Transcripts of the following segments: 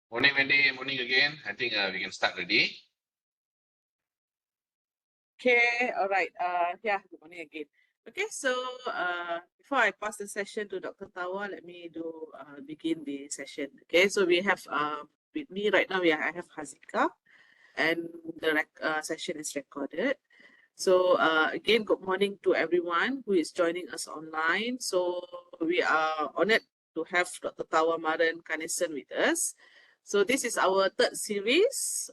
Morning, Wendy. Morning again. I think we can start already. Okay, all right. Yeah, good morning again. Okay, so before I pass the session to Dr. Tawa, let me begin the session. Okay, so we have with me right now. I have Hazika, and the session is recorded. So again, good morning to everyone who is joining us online. So we are honored to have Dr. Thavamaran Kanesan with us. So this is our third series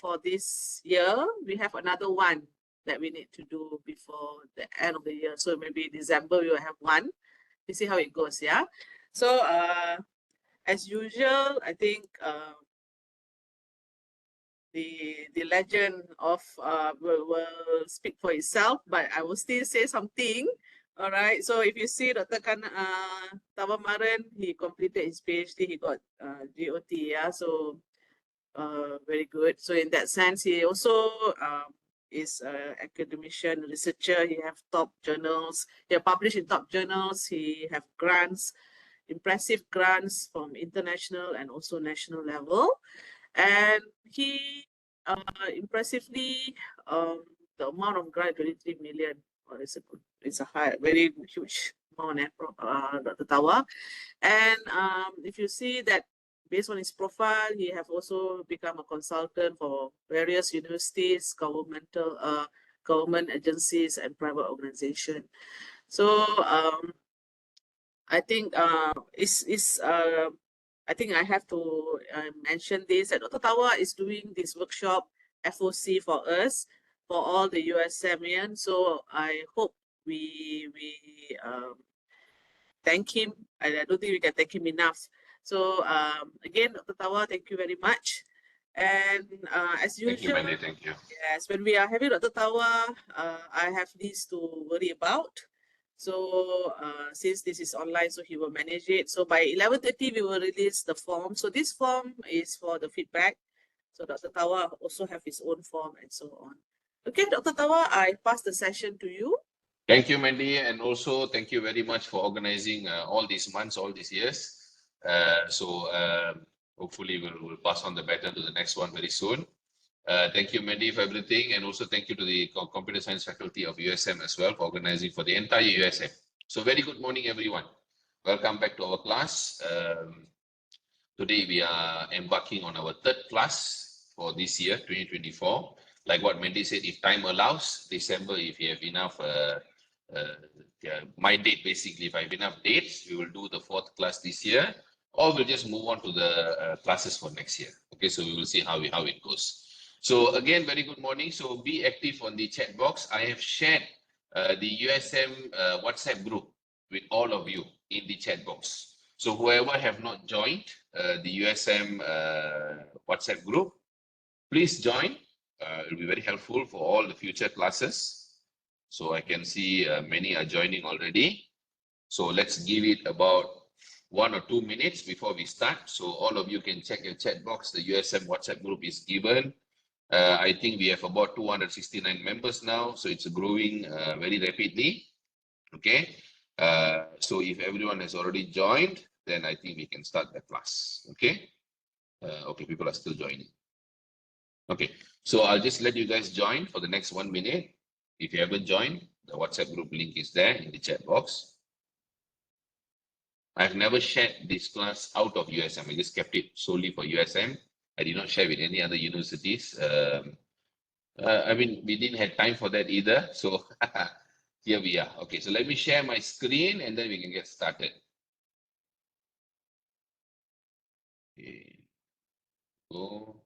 for this year. We have another one that we need to do before the end of the year. So maybe December we will have one. We see how it goes, yeah? So as usual, I think the legend of will speak for itself, but I will still say something. All right. So if you see Dr. Thavamaran, he completed his PhD. He got GOT. Yeah. So very good. So in that sense, he also is an academician, researcher. He have top journals. He have published in top journals. He have grants, impressive grants from international and also national level. And he impressively, the amount of grant, 23 million, it's a high, very huge amount, Dr. Tawa. And if you see that based on his profile, he have also become a consultant for various universities, government agencies, and private organization. So I think I think I have to mention this, that Dr. Tawa is doing this workshop FOC for us for all the USMian. So I hope we thank him. I don't think we can thank him enough. So again, Dr. Tawa, thank you very much. And as Thank you, usual, Wendy. Thank you. yes, when we are having Dr. Tawa, I have this to worry about. So since this is online, so he will manage it. So by 11:30, we will release the form. So this form is for the feedback. So Dr. Tawa also have his own form and so on. Okay, Dr. Tawa, I pass the session to you. Thank you, Wendy. And also thank you very much for organizing all these months, all these years. Hopefully we'll pass on the baton to the next one very soon. Thank you, Mandy, for everything. And also thank you to the Computer Science faculty of USM as well for organizing for the entire USM. So very good morning, everyone. Welcome back to our class. Today we are embarking on our third class for this year, 2024. Like what Mandy said, if time allows, December, if you have enough, my date basically, if I have enough dates, we will do the fourth class this year, or we'll just move on to the classes for next year. Okay, so we will see how it goes. So again, very good morning. So be active on the chat box. I have shared the USM WhatsApp group with all of you in the chat box. So whoever have not joined the USM WhatsApp group, please join. It will be very helpful for all the future classes. So I can see many are joining already. So let's give it about 1 or 2 minutes before we start. So all of you can check your chat box. The USM WhatsApp group is given. I think we have about 269 members now. So it's growing very rapidly. Okay. So if everyone has already joined, then I think we can start the class. Okay. Okay, people are still joining. Okay, so I'll just let you guys join for the next 1 minute. If you haven't joined, the WhatsApp group link is there in the chat box. I've never shared this class out of USM. I just kept it solely for USM. I did not share with any other universities. I mean, we didn't have time for that either. So here we are. Okay, so let me share my screen and then we can get started. Okay. Go.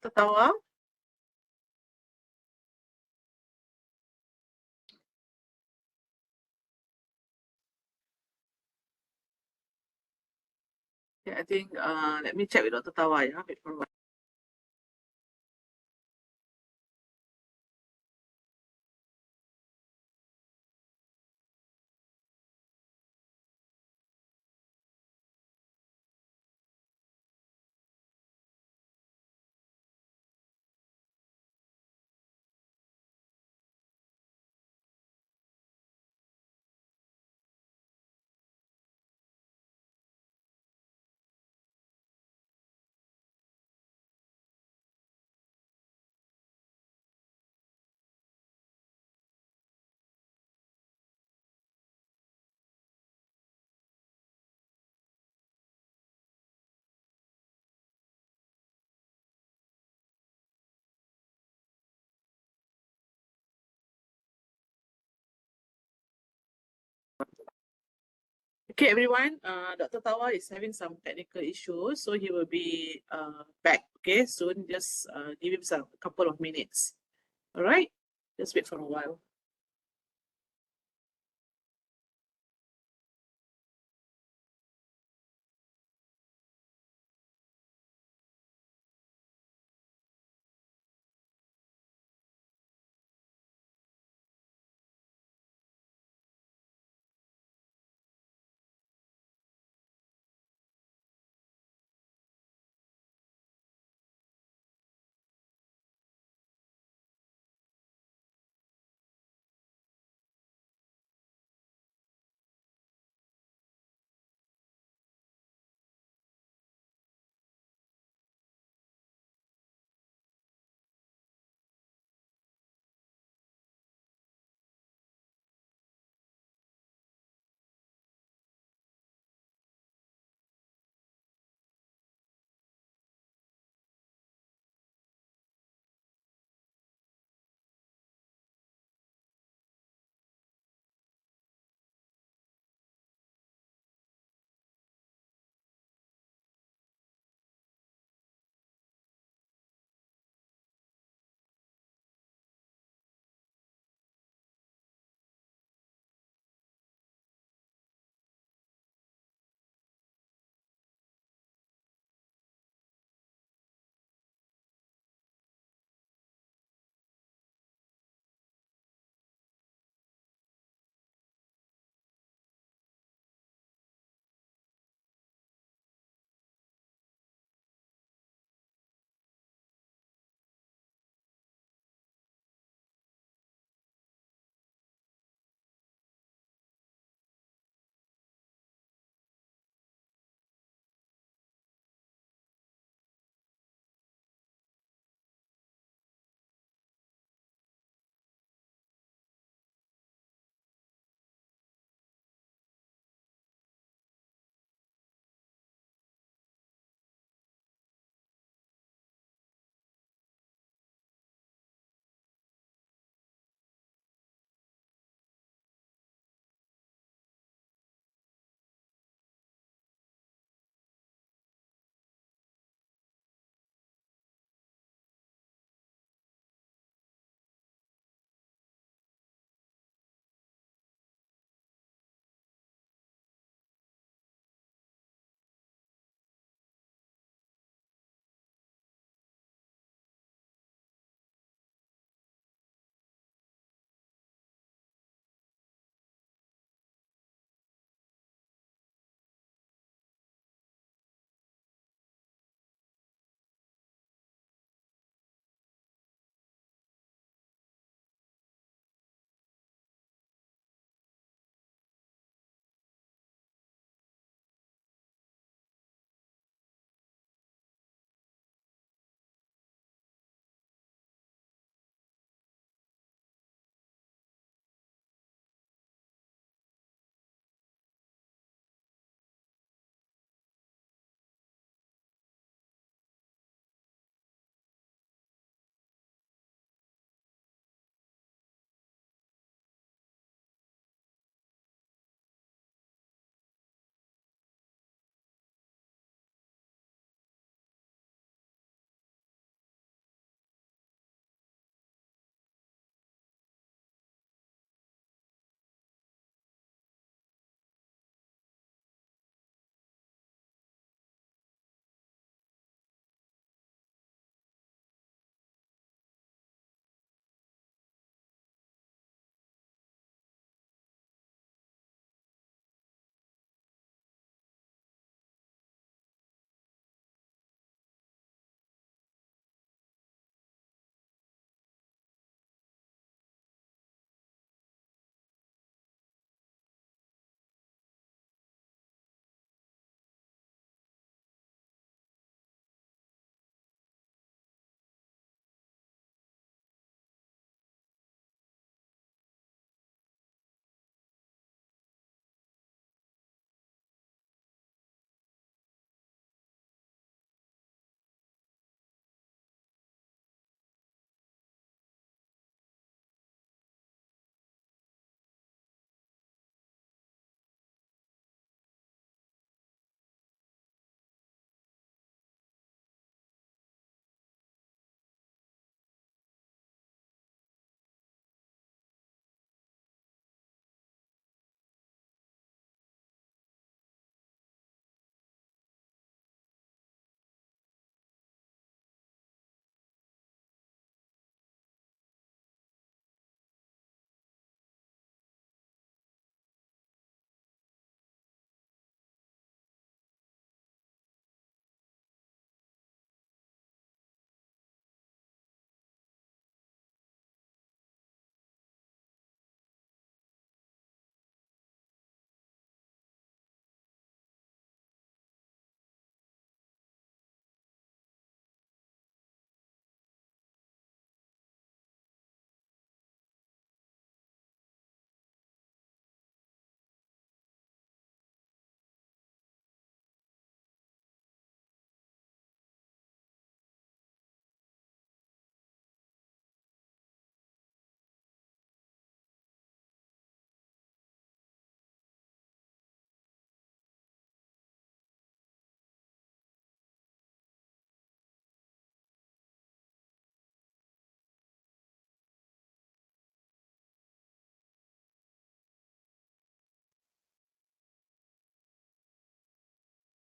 Dr. Tawa? Yeah, I think let me check with Dr. Tawa. Yeah, wait for a while. Okay, everyone. Dr. Tawa is having some technical issues, so he will be back. Okay, soon. Just give him some couple of minutes. All right. Just wait for a while.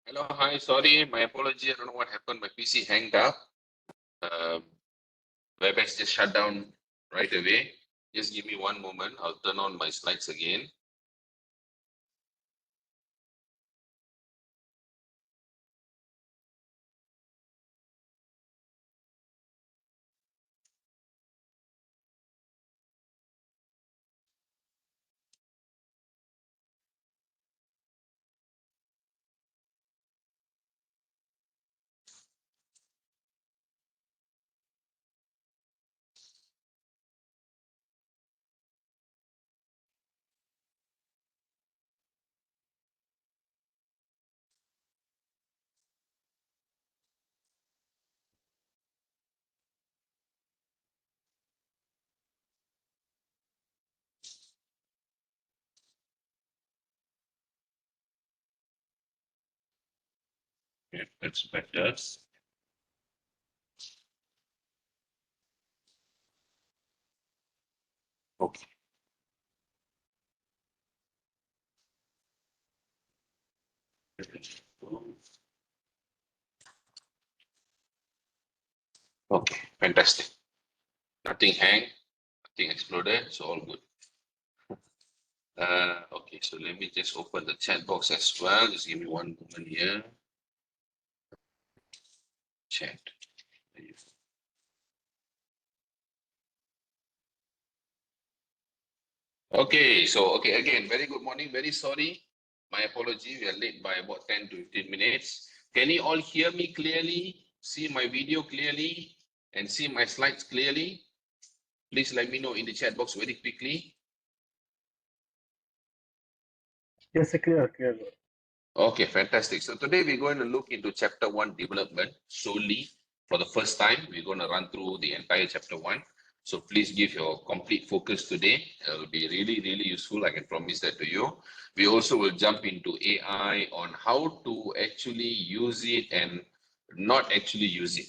Hello, hi, sorry, my apology. I don't know what happened. My PC hanged up. WebEx just shut down right away. Just give me one moment. I'll turn on my slides again. Okay, that's better. Okay. Okay, fantastic. Nothing hang, nothing exploded, so all good. Okay, so let me just open the chat box as well. Just give me one moment here. Chat. Okay, so okay, again, very good morning. Very sorry. My apology. We are late by about 10 to 15 minutes. Can you all hear me clearly? See my video clearly and see my slides clearly? Please let me know in the chat box very quickly. Yes, clear. Okay, fantastic. So today we're going to look into chapter 1 development solely. For the first time, we're going to run through the entire chapter 1. So please give your complete focus today. It will be really, really useful. I can promise that to you. We also will jump into AI on how to actually use it and not actually use it.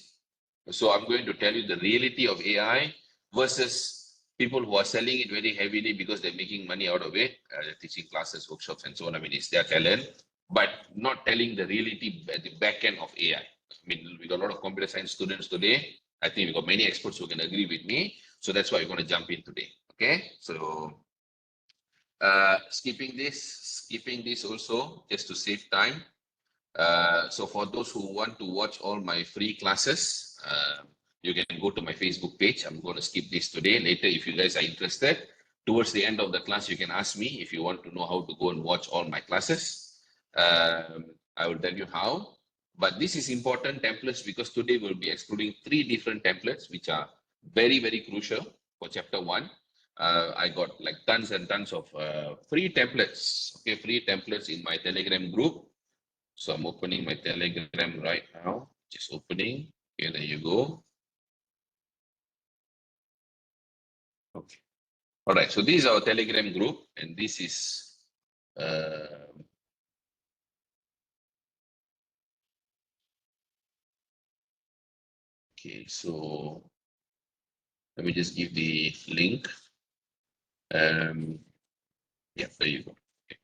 So I'm going to tell you the reality of AI versus people who are selling it very heavily because they're making money out of it, teaching classes, workshops, and so on. I mean, it's their talent, but not telling the reality at the back end of AI. I mean, we got a lot of computer science students today. I think we got many experts who can agree with me. So that's why we're going to jump in today. Okay. So skipping this also just to save time. So for those who want to watch all my free classes, you can go to my Facebook page. I'm going to skip this today. Later, if you guys are interested, towards the end of the class, you can ask me if you want to know how to go and watch all my classes. I will tell you how. But this is important templates because today we'll be exploring 3 different templates, which are very, very crucial for chapter 1. I got like tons and tons of free templates, okay, free templates in my Telegram group. So I'm opening my Telegram right now. Just opening. Okay, there you go. Okay. All right. So this is our Telegram group, and this is okay. So let me just give the link. Yeah, there you go. Okay.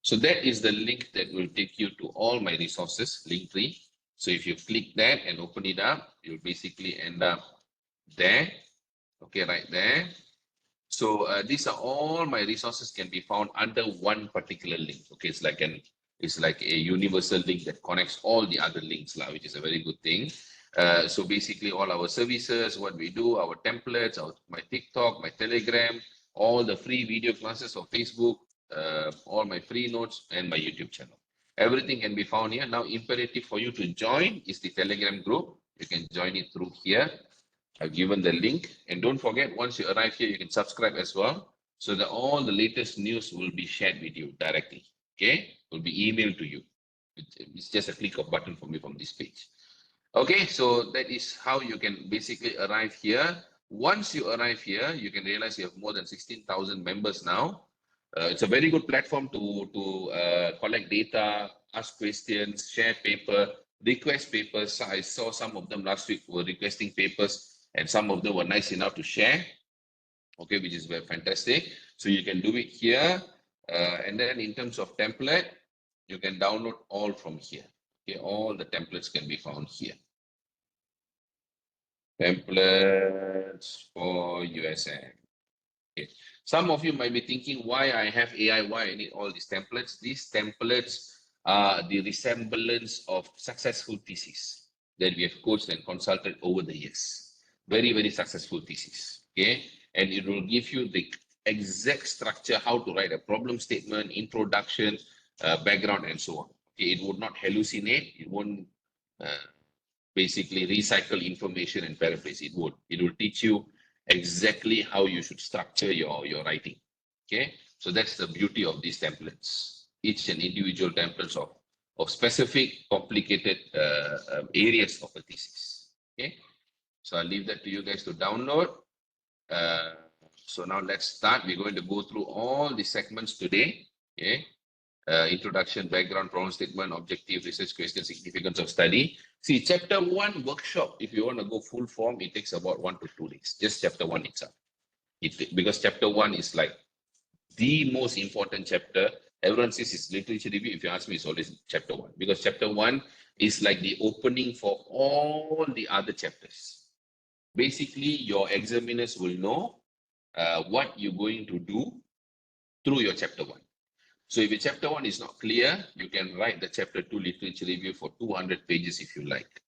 So that is the link that will take you to all my resources, Linktree. So if you click that and open it up, you'll basically end up there. Okay, right there. So these are all my resources can be found under one particular link. Okay, it's like a universal link that connects all the other links, which is a very good thing. So basically all our services, what we do, our templates, my TikTok, my Telegram, all the free video classes of Facebook, all my free notes and my YouTube channel. Everything can be found here. Now, imperative for you to join is the Telegram group. You can join it through here. I've given the link, and don't forget, once you arrive here, you can subscribe as well, so that all the latest news will be shared with you directly. Okay, will be emailed to you. It's just a click of button for me from this page. Okay, so that is how you can basically arrive here. Once you arrive here, you can realize you have more than 16,000 members now. It's a very good platform to collect data, ask questions, share paper, request papers. I saw some of them last week were requesting papers, and some of them were nice enough to share. Okay, which is very fantastic. So you can do it here, and then in terms of template, you can download all from here. Okay, all the templates can be found here. Templates for USM. Okay. Some of you might be thinking why I have AI, why I need all these templates. These templates are the resemblance of successful theses that we have coached and consulted over the years. Very, very successful theses. Okay. And it will give you the exact structure, how to write a problem statement, introduction, background, and so on. Okay. It would not hallucinate. It won't basically recycle information and paraphrase. It would. It will teach you exactly how you should structure your writing. Okay, so that's the beauty of these templates. Each and individual templates of specific complicated areas of a thesis. Okay, so I'll leave that to you guys to download. So now let's start. We're going to go through all the segments today. Okay, introduction, background, problem statement, objective, research question, significance of study. See, chapter 1 workshop, if you want to go full form, it takes about 1 to 2 days, just chapter 1 itself. Because chapter 1 is like the most important chapter. Everyone says it's literature review. If you ask me, it's always chapter 1. Because chapter 1 is like the opening for all the other chapters. Basically, your examiners will know what you're going to do through your chapter 1. So if your chapter 1 is not clear, you can write the chapter 2 literature review for 200 pages if you like,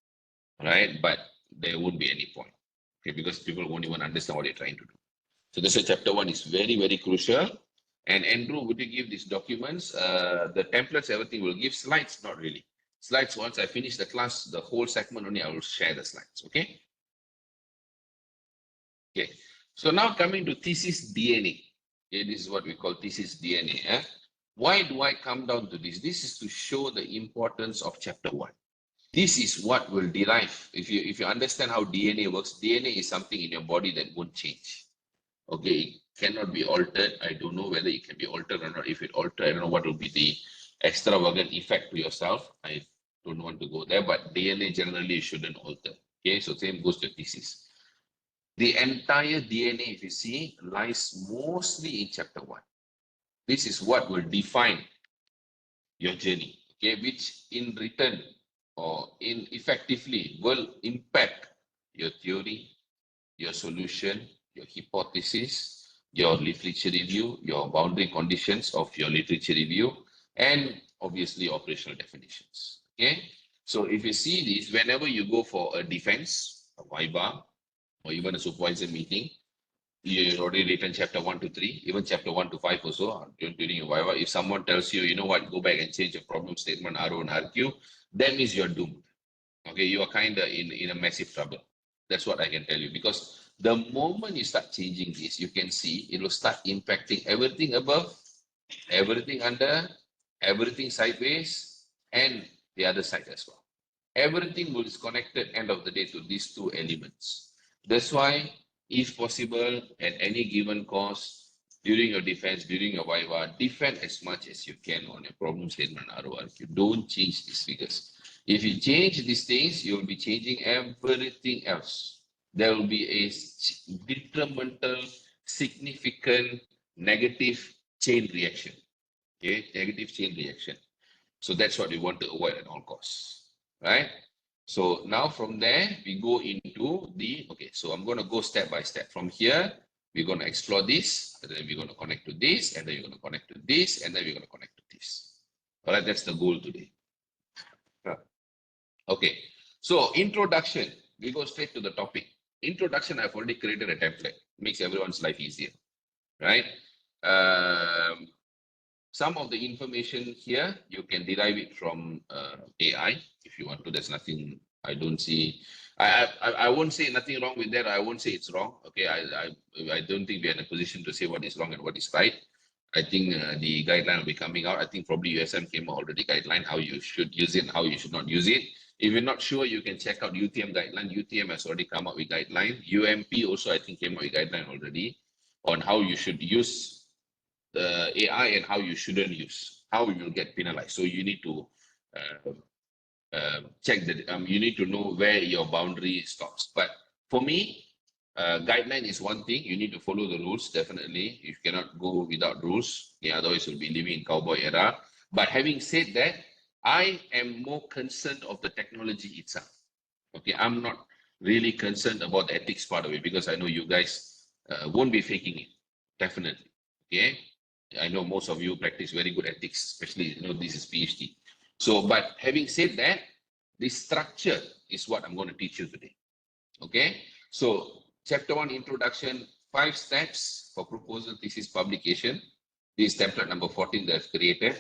right? But there won't be any point, okay? Because people won't even understand what you're trying to do. So this is chapter 1 is very, very crucial. And Andrew, would you give these documents? The templates, everything will give slides, not really. Slides, once I finish the class, the whole segment only, I will share the slides, okay? Okay, so now coming to thesis DNA. Okay, this is what we call thesis DNA. Eh? Why do I come down to this? This is to show the importance of chapter 1. This is what will derive. If you understand how DNA works, DNA is something in your body that won't change. Okay, it cannot be altered. I don't know whether it can be altered or not. If it altered, I don't know what will be the extravagant effect to yourself. I don't want to go there, but DNA generally shouldn't alter. Okay, so same goes to thesis. The entire DNA, if you see, lies mostly in chapter 1. This is what will define your journey, okay, which in return or in effectively will impact your theory, your solution, your hypothesis, your literature review, your boundary conditions of your literature review, and obviously operational definitions. Okay, so if you see this, whenever you go for a defense, a viva, or even a supervisor meeting, you already written chapter 1 to 3, even chapter 1 to 5 also during your viva. If someone tells you, you know what, go back and change your problem statement, RO and RQ, that means you're doomed. Okay, you are kind of in a massive trouble. That's what I can tell you. Because the moment you start changing this, you can see it will start impacting everything above, everything under, everything sideways, and the other side as well. Everything will is connected end of the day to these two elements. That's why, if possible, at any given course, during your defense, during your viva, defend as much as you can on your problem statement RORQ. Don't change these figures. If you change these things, you will be changing everything else. There will be a detrimental, significant, negative chain reaction. Okay, negative chain reaction. So that's what we want to avoid at all costs, right? So now from there, we go into the, okay, so I'm going to go step by step. From here, we're going to explore this, and then we're going to connect to this, and then we're going to connect to this, and then we're going to connect to this. All right, that's the goal today. Okay, so introduction, we go straight to the topic. Introduction, I've already created a template, makes everyone's life easier, right? Some of the information here, you can derive it from AI if you want to. There's nothing, I don't see, I won't say nothing wrong with that. I won't say it's wrong. Okay, I don't think we're in a position to say what is wrong and what is right. I think the guideline will be coming out. I think probably USM came out already guideline, how you should use it and how you should not use it. If you're not sure, you can check out UTM guideline. UTM has already come up with guideline. UMP also, I think, came up with guideline already on how you should use the AI and how you shouldn't use, how you will get penalized. So you need to check that, you need to know where your boundary stops. But for me, guideline is one thing. You need to follow the rules, definitely. You cannot go without rules. Yeah, otherwise you'll be living in cowboy era. But having said that, I am more concerned of the technology itself. Okay, I'm not really concerned about the ethics part of it because I know you guys won't be faking it, definitely. Okay, I know most of you practice very good ethics, especially this is PhD. So, but having said that, the structure is what I'm going to teach you today. Okay, so chapter 1 introduction, 5 steps for proposal thesis publication. This is template number 14 that I've created.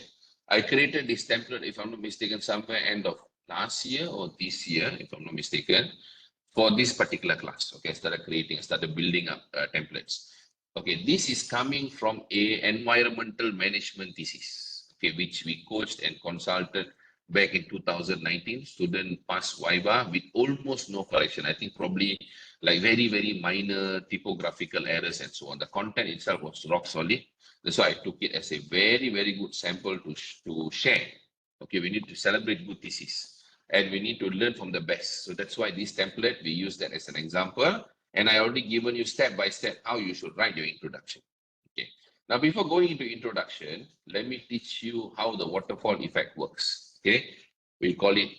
I created this template, if I'm not mistaken, somewhere end of last year or this year, if I'm not mistaken, for this particular class. Okay, I started building up templates. Okay, this is coming from a environmental management thesis, okay, which we coached and consulted back in 2019. Student passed Viva with almost no correction. I think probably like very, very minor typographical errors and so on. The content itself was rock solid. That's why I took it as a very, very good sample to share. Okay, we need to celebrate good thesis and we need to learn from the best. So that's why this template, we use that as an example. And I already given you step by step how you should write your introduction. Okay. Now, before going into introduction, let me teach you how the waterfall effect works. Okay. We call it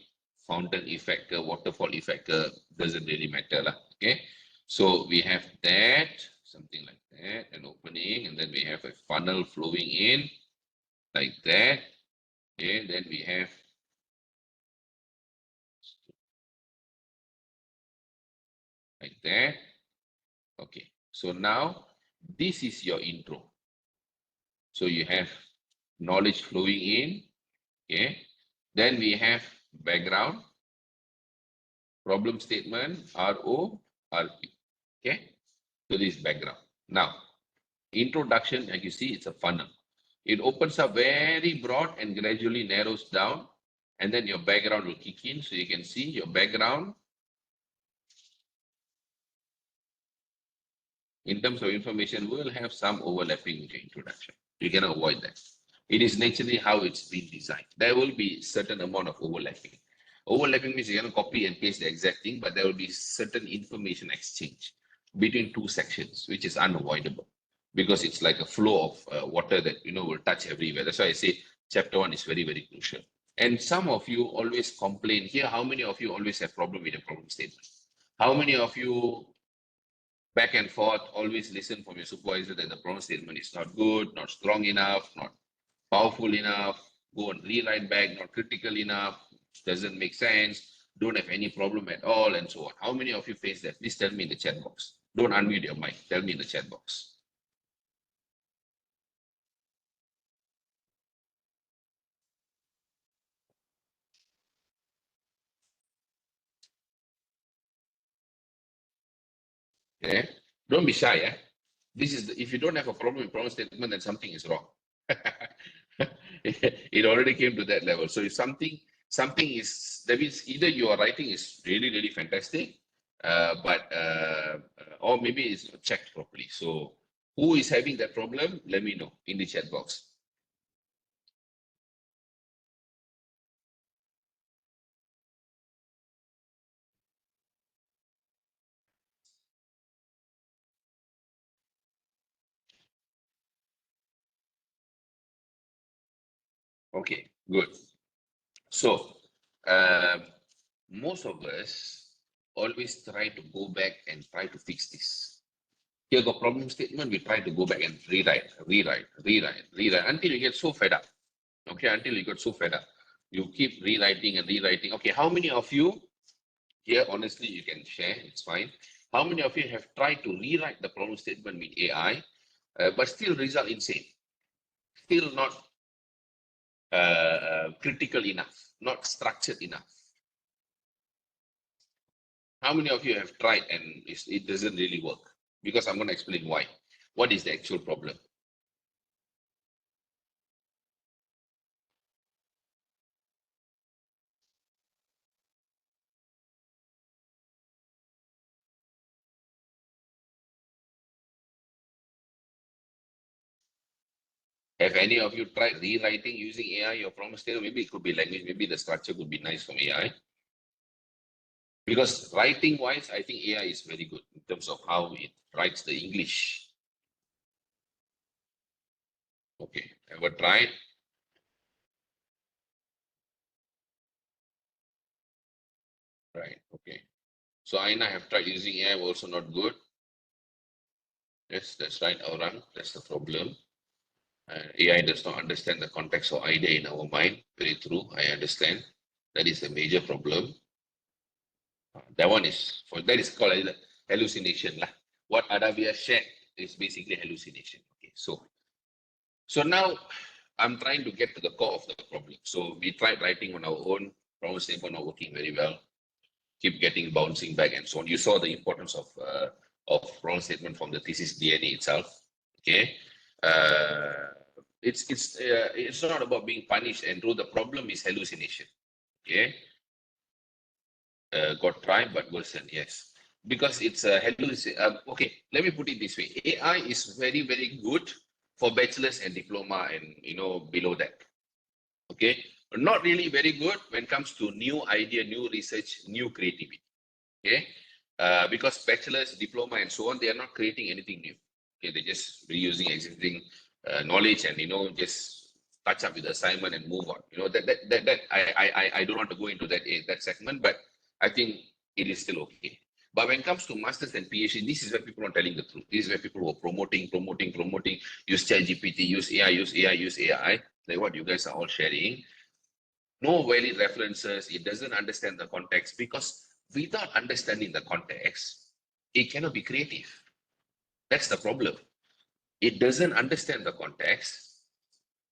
fountain effect, waterfall effect, doesn't really matter. Okay. So we have that, something like that, an opening, and then we have a funnel flowing in like that. Okay. Then we have like that. Okay. So now this is your intro. So you have knowledge flowing in. Okay. Then we have background, problem statement, RO, RP. Okay. So this is background. Now, introduction, like you see, it's a funnel. It opens up very broad and gradually narrows down. And then your background will kick in. So you can see your background in terms of information will have some overlapping with your introduction. You cannot avoid that. It is naturally how it's been designed. There will be certain amount of overlapping. Overlapping means you cannot copy and paste the exact thing, but there will be certain information exchange between two sections, which is unavoidable because it's like a flow of water that will touch everywhere. That's why I say chapter 1 is very, very crucial. And some of you always complain here. How many of you always have problem with the problem statement? How many of you back and forth always listen from your supervisor that the problem statement is not good, not strong enough, not powerful enough, go and rewrite back, not critical enough, doesn't make sense, don't have any problem at all, and so on. How many of you face that? Please tell me in the chat box. Don't unmute your mic. Tell me in the chat box. Okay? Don't be shy. This is if you don't have a problem with problem statement, then something is wrong. It already came to that level. So if something is, that means either your writing is really, really fantastic, or maybe it's not checked properly. So who is having that problem? Let me know in the chat box. Okay, good. So most of us always try to go back and try to fix this. Here got problem statement, we try to go back and rewrite until you get so fed up. Okay, until you got so fed up. You keep rewriting and rewriting. Okay, how many of you here, honestly, you can share, it's fine. How many of you have tried to rewrite the problem statement with AI, but still result in same? Still not critical enough, not structured enough. How many of you have tried and it doesn't really work? Because I'm going to explain why. What is the actual problem? Have any of you tried rewriting using AI your problem statement? Maybe it could be language, maybe the structure could be nice from AI. Because writing wise, I think AI is very good in terms of how it writes the English. Okay, ever tried? So Aina have tried using AI, also not good. Yes, that's right, Aurang. That's the problem. AI does not understand the context or idea in our mind. Very true. I understand. That is a major problem. That one is that is called hallucination lah. What Adavia shared is basically hallucination. Okay, so now I'm trying to get to the core of the problem. So we tried writing on our own. Problem statement not working very well. Keep getting bouncing back and so on. You saw the importance of problem statement from the thesis DNA itself. Okay, it's not about being punished, and the problem is hallucination. Okay, got tried but worsened. Yes, because it's a okay, let me put it this way: AI is very good for bachelor's and diploma and below that. Okay, not really very good when it comes to new idea, new research, new creativity. Okay, because bachelor's, diploma, and so on, they are not creating anything new. Okay, they're just reusing existing knowledge and just touch up with the assignment and move on. That I don't want to go into that segment, but I think it is still okay. But when it comes to masters and PhD, this is where people are telling the truth. This is where people who are promoting, use ChatGPT, use AI, like what you guys are all sharing. No valid references. It doesn't understand the context, because without understanding the context, it cannot be creative. That's the problem. It doesn't understand the context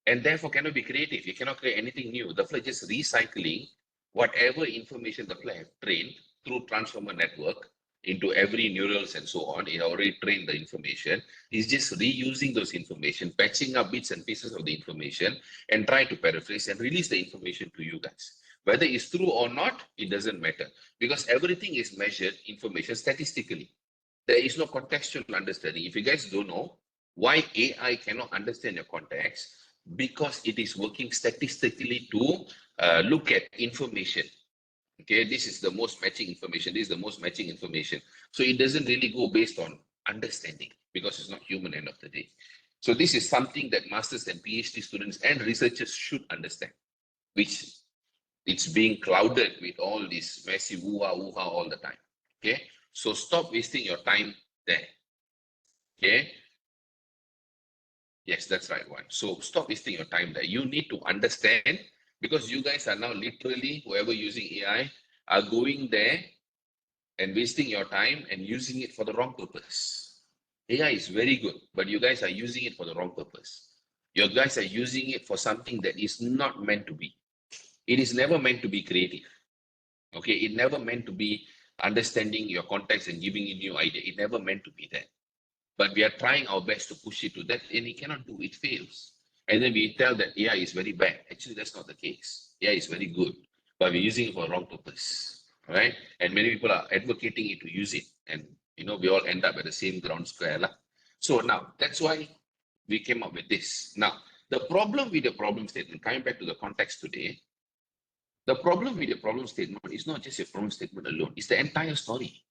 and therefore cannot be creative. It cannot create anything new. The flow is just recycling whatever information the flow have trained through transformer network into every neurals and so on. It already trained the information. It's just reusing those information, patching up bits and pieces of the information and try to paraphrase and release the information to you guys. Whether it's true or not, it doesn't matter, because everything is measured information statistically. There is no contextual understanding. If you guys don't know why AI cannot understand your context, because it is working statistically to look at information. Okay, this is the most matching information. This is the most matching information. So it doesn't really go based on understanding, because it's not human end of the day. So this is something that masters and PhD students and researchers should understand, which it's being clouded with all this messy woo-ha all the time. Okay, so stop wasting your time there. Okay. Yes, that's right one. So stop wasting your time there. You need to understand, because you guys are now literally, whoever using AI, are going there and wasting your time and using it for the wrong purpose. AI is very good, but you guys are using it for the wrong purpose. You guys are using it for something that is not meant to be. It is never meant to be creative. Okay, it never meant to be understanding your context and giving you new idea. It never meant to be that. But we are trying our best to push it to that, and it cannot do, it fails. And then we tell that AI is very bad. Actually, that's not the case. AI is very good, but we're using it for a wrong purpose, right? And many people are advocating it to use it, and we all end up at the same ground square lah. So now that's why we came up with this. Now, the problem with the problem statement, coming back to the context today, the problem with the problem statement is not just your problem statement alone, it's the entire story.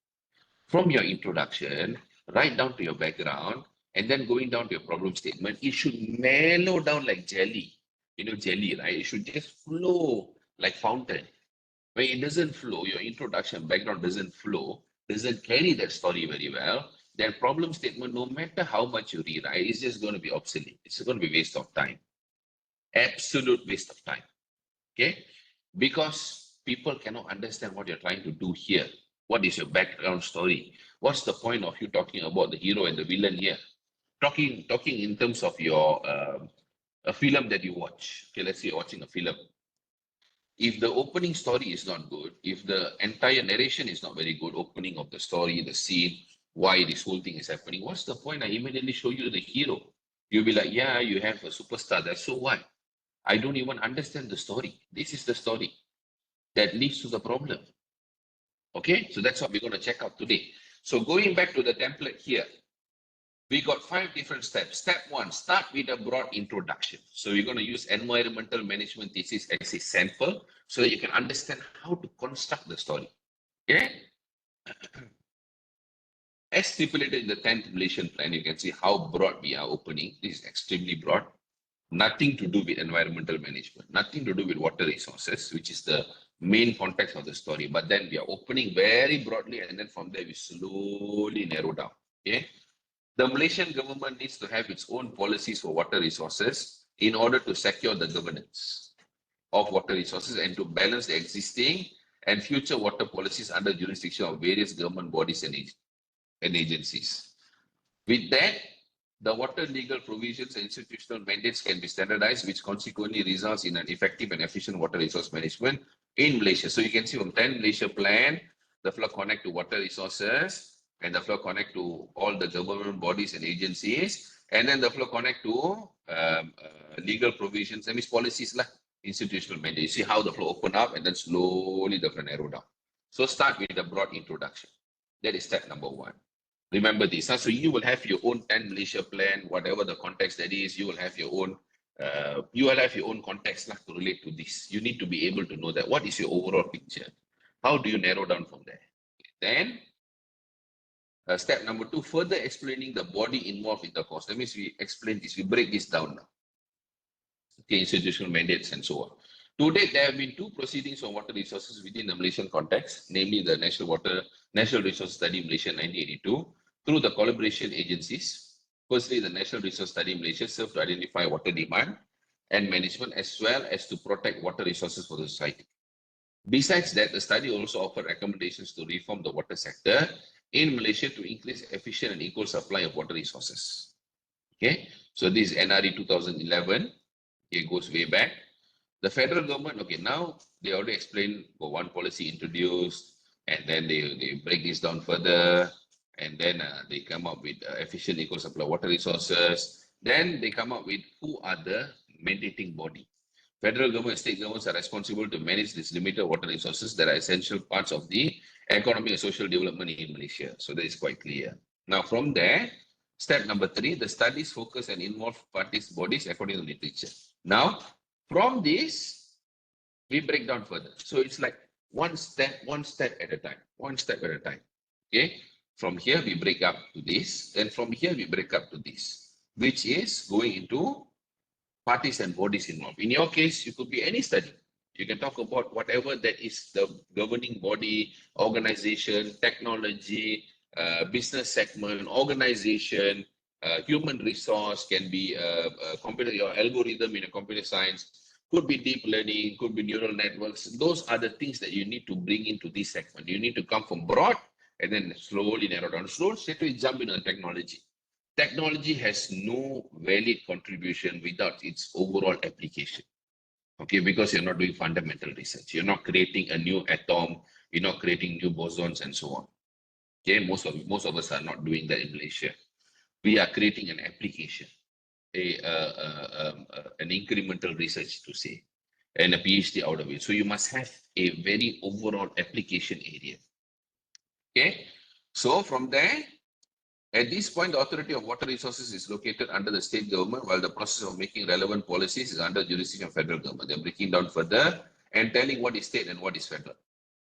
From your introduction, right down to your background, and then going down to your problem statement, it should mellow down like jelly. Jelly, right? It should just flow like fountain. When it doesn't flow, your introduction, background doesn't flow, doesn't carry that story very well, then problem statement, no matter how much you rewrite, it's just going to be obsolete. It's going to be waste of time. Absolute waste of time. Okay? Because people cannot understand what you're trying to do here. What is your background story? What's the point of you talking about the hero and the villain here? Talking in terms of your a film that you watch. Okay, let's say you're watching a film. If the opening story is not good, if the entire narration is not very good, opening of the story, the scene, why this whole thing is happening, what's the point? I immediately show you the hero. You'll be like, yeah, you have a superstar there. So what? I don't even understand the story. This is the story that leads to the problem. Okay, so that's what we're going to check out today. So going back to the template here, we got 5 different steps. Step 1, start with a broad introduction. So we're going to use environmental management thesis as a sample so that you can understand how to construct the story. Okay. As stipulated in the 10th Malaysian plan, you can see how broad we are opening. This is extremely broad. Nothing to do with environmental management, nothing to do with water resources, which is the main context of the story. But then we are opening very broadly, and then from there we slowly narrow down. Okay. The Malaysian government needs to have its own policies for water resources in order to secure the governance of water resources and to balance the existing and future water policies under jurisdiction of various government bodies and agencies. With that, the water legal provisions and institutional mandates can be standardized, which consequently results in an effective and efficient water resource management in Malaysia. So you can see from 10 Malaysia plan, the flow connect to water resources, and the flow connect to all the government bodies and agencies, and then the flow connect to legal provisions, that means policies, institutional mandate. You see how the flow open up and then slowly the flow narrow down. So start with a broad introduction. That is step number one. Remember this. So you will have your own 10 Malaysia plan, whatever the context that is, you will have your own context to relate to this. You need to be able to know that. What is your overall picture? How do you narrow down from there? Then step number two, further explaining the body involved in the course. That means we explain this, we break this down now. Okay, institutional mandates and so on. To date, there have been two proceedings on water resources within the Malaysian context, namely the National Resource Study Malaysia 1982, through the collaboration agencies. Firstly, the National Resource Study Malaysia served to identify water demand and management as well as to protect water resources for the society. Besides that, the study also offered recommendations to reform the water sector in Malaysia to increase efficient and equal supply of water resources. Okay, so this is NRE 2011. It goes way back. The federal government, okay, now they already explained one policy introduced, and then they break this down further, and then they come up with efficient equal supply of water resources. Then they come up with who are the mandating body. Federal government and state governments are responsible to manage these limited water resources that are essential parts of the economic and social development in Malaysia. So that is quite clear. Now from there, step number three, the studies focus and involve parties bodies according to literature. Now, from this, we break down further. So it's like one step at a time. Okay. From here, we break up to this. Then from here, we break up to this, which is going into parties and bodies involved. In your case, you could be any study. You can talk about whatever that is the governing body, organization, technology, business segment, organization, human resource, can be computer, your algorithm in a computer science, could be deep learning, could be neural networks. Those are the things that you need to bring into this segment. You need to come from broad and then slowly narrow down. Slowly, straight jump into technology. Technology has no valid contribution without its overall application. Okay, because you're not doing fundamental research. You're not creating a new atom. You're not creating new bosons and so on. Okay, most of us are not doing that in Malaysia. We are creating an application, an incremental research to say, and a PhD out of it. So you must have a very overall application area. Okay, so from there, at this point, the Authority of Water Resources is located under the state government, while the process of making relevant policies is under the jurisdiction of federal government. They're breaking down further and telling what is state and what is federal.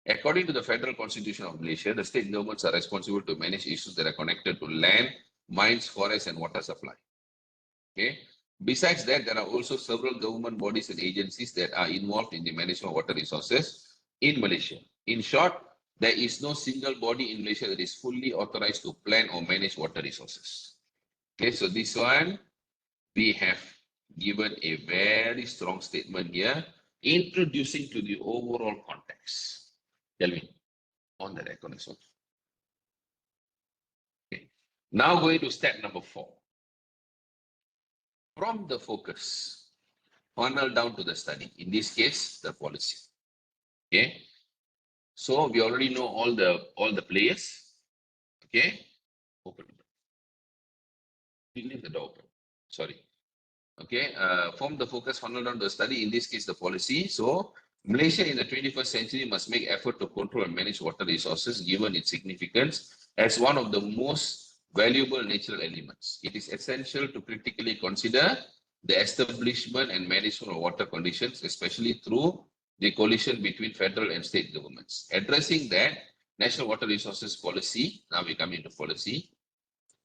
According to the Federal Constitution of Malaysia, the state governments are responsible to manage issues that are connected to land, mines, forests, and water supply. Okay. Besides that, there are also several government bodies and agencies that are involved in the management of water resources in Malaysia. In short, there is no single body in Malaysia that is fully authorized to plan or manage water resources. Okay, so this one, we have given a very strong statement here, introducing to the overall context. Tell me, on the record as well. Okay, now going to step number 4. From the focus, funnel down to the study. In this case, the policy. Okay. So we already know all the players. Okay, open the door. Leave the door open. Sorry. Okay, from the focus, funnel down to the study. In this case, the policy. So Malaysia in the 21st century must make effort to control and manage water resources, given its significance as one of the most valuable natural elements. It is essential to critically consider the establishment and management of water conditions, especially through the coalition between federal and state governments. Addressing that, National Water Resources Policy, now we come into policy,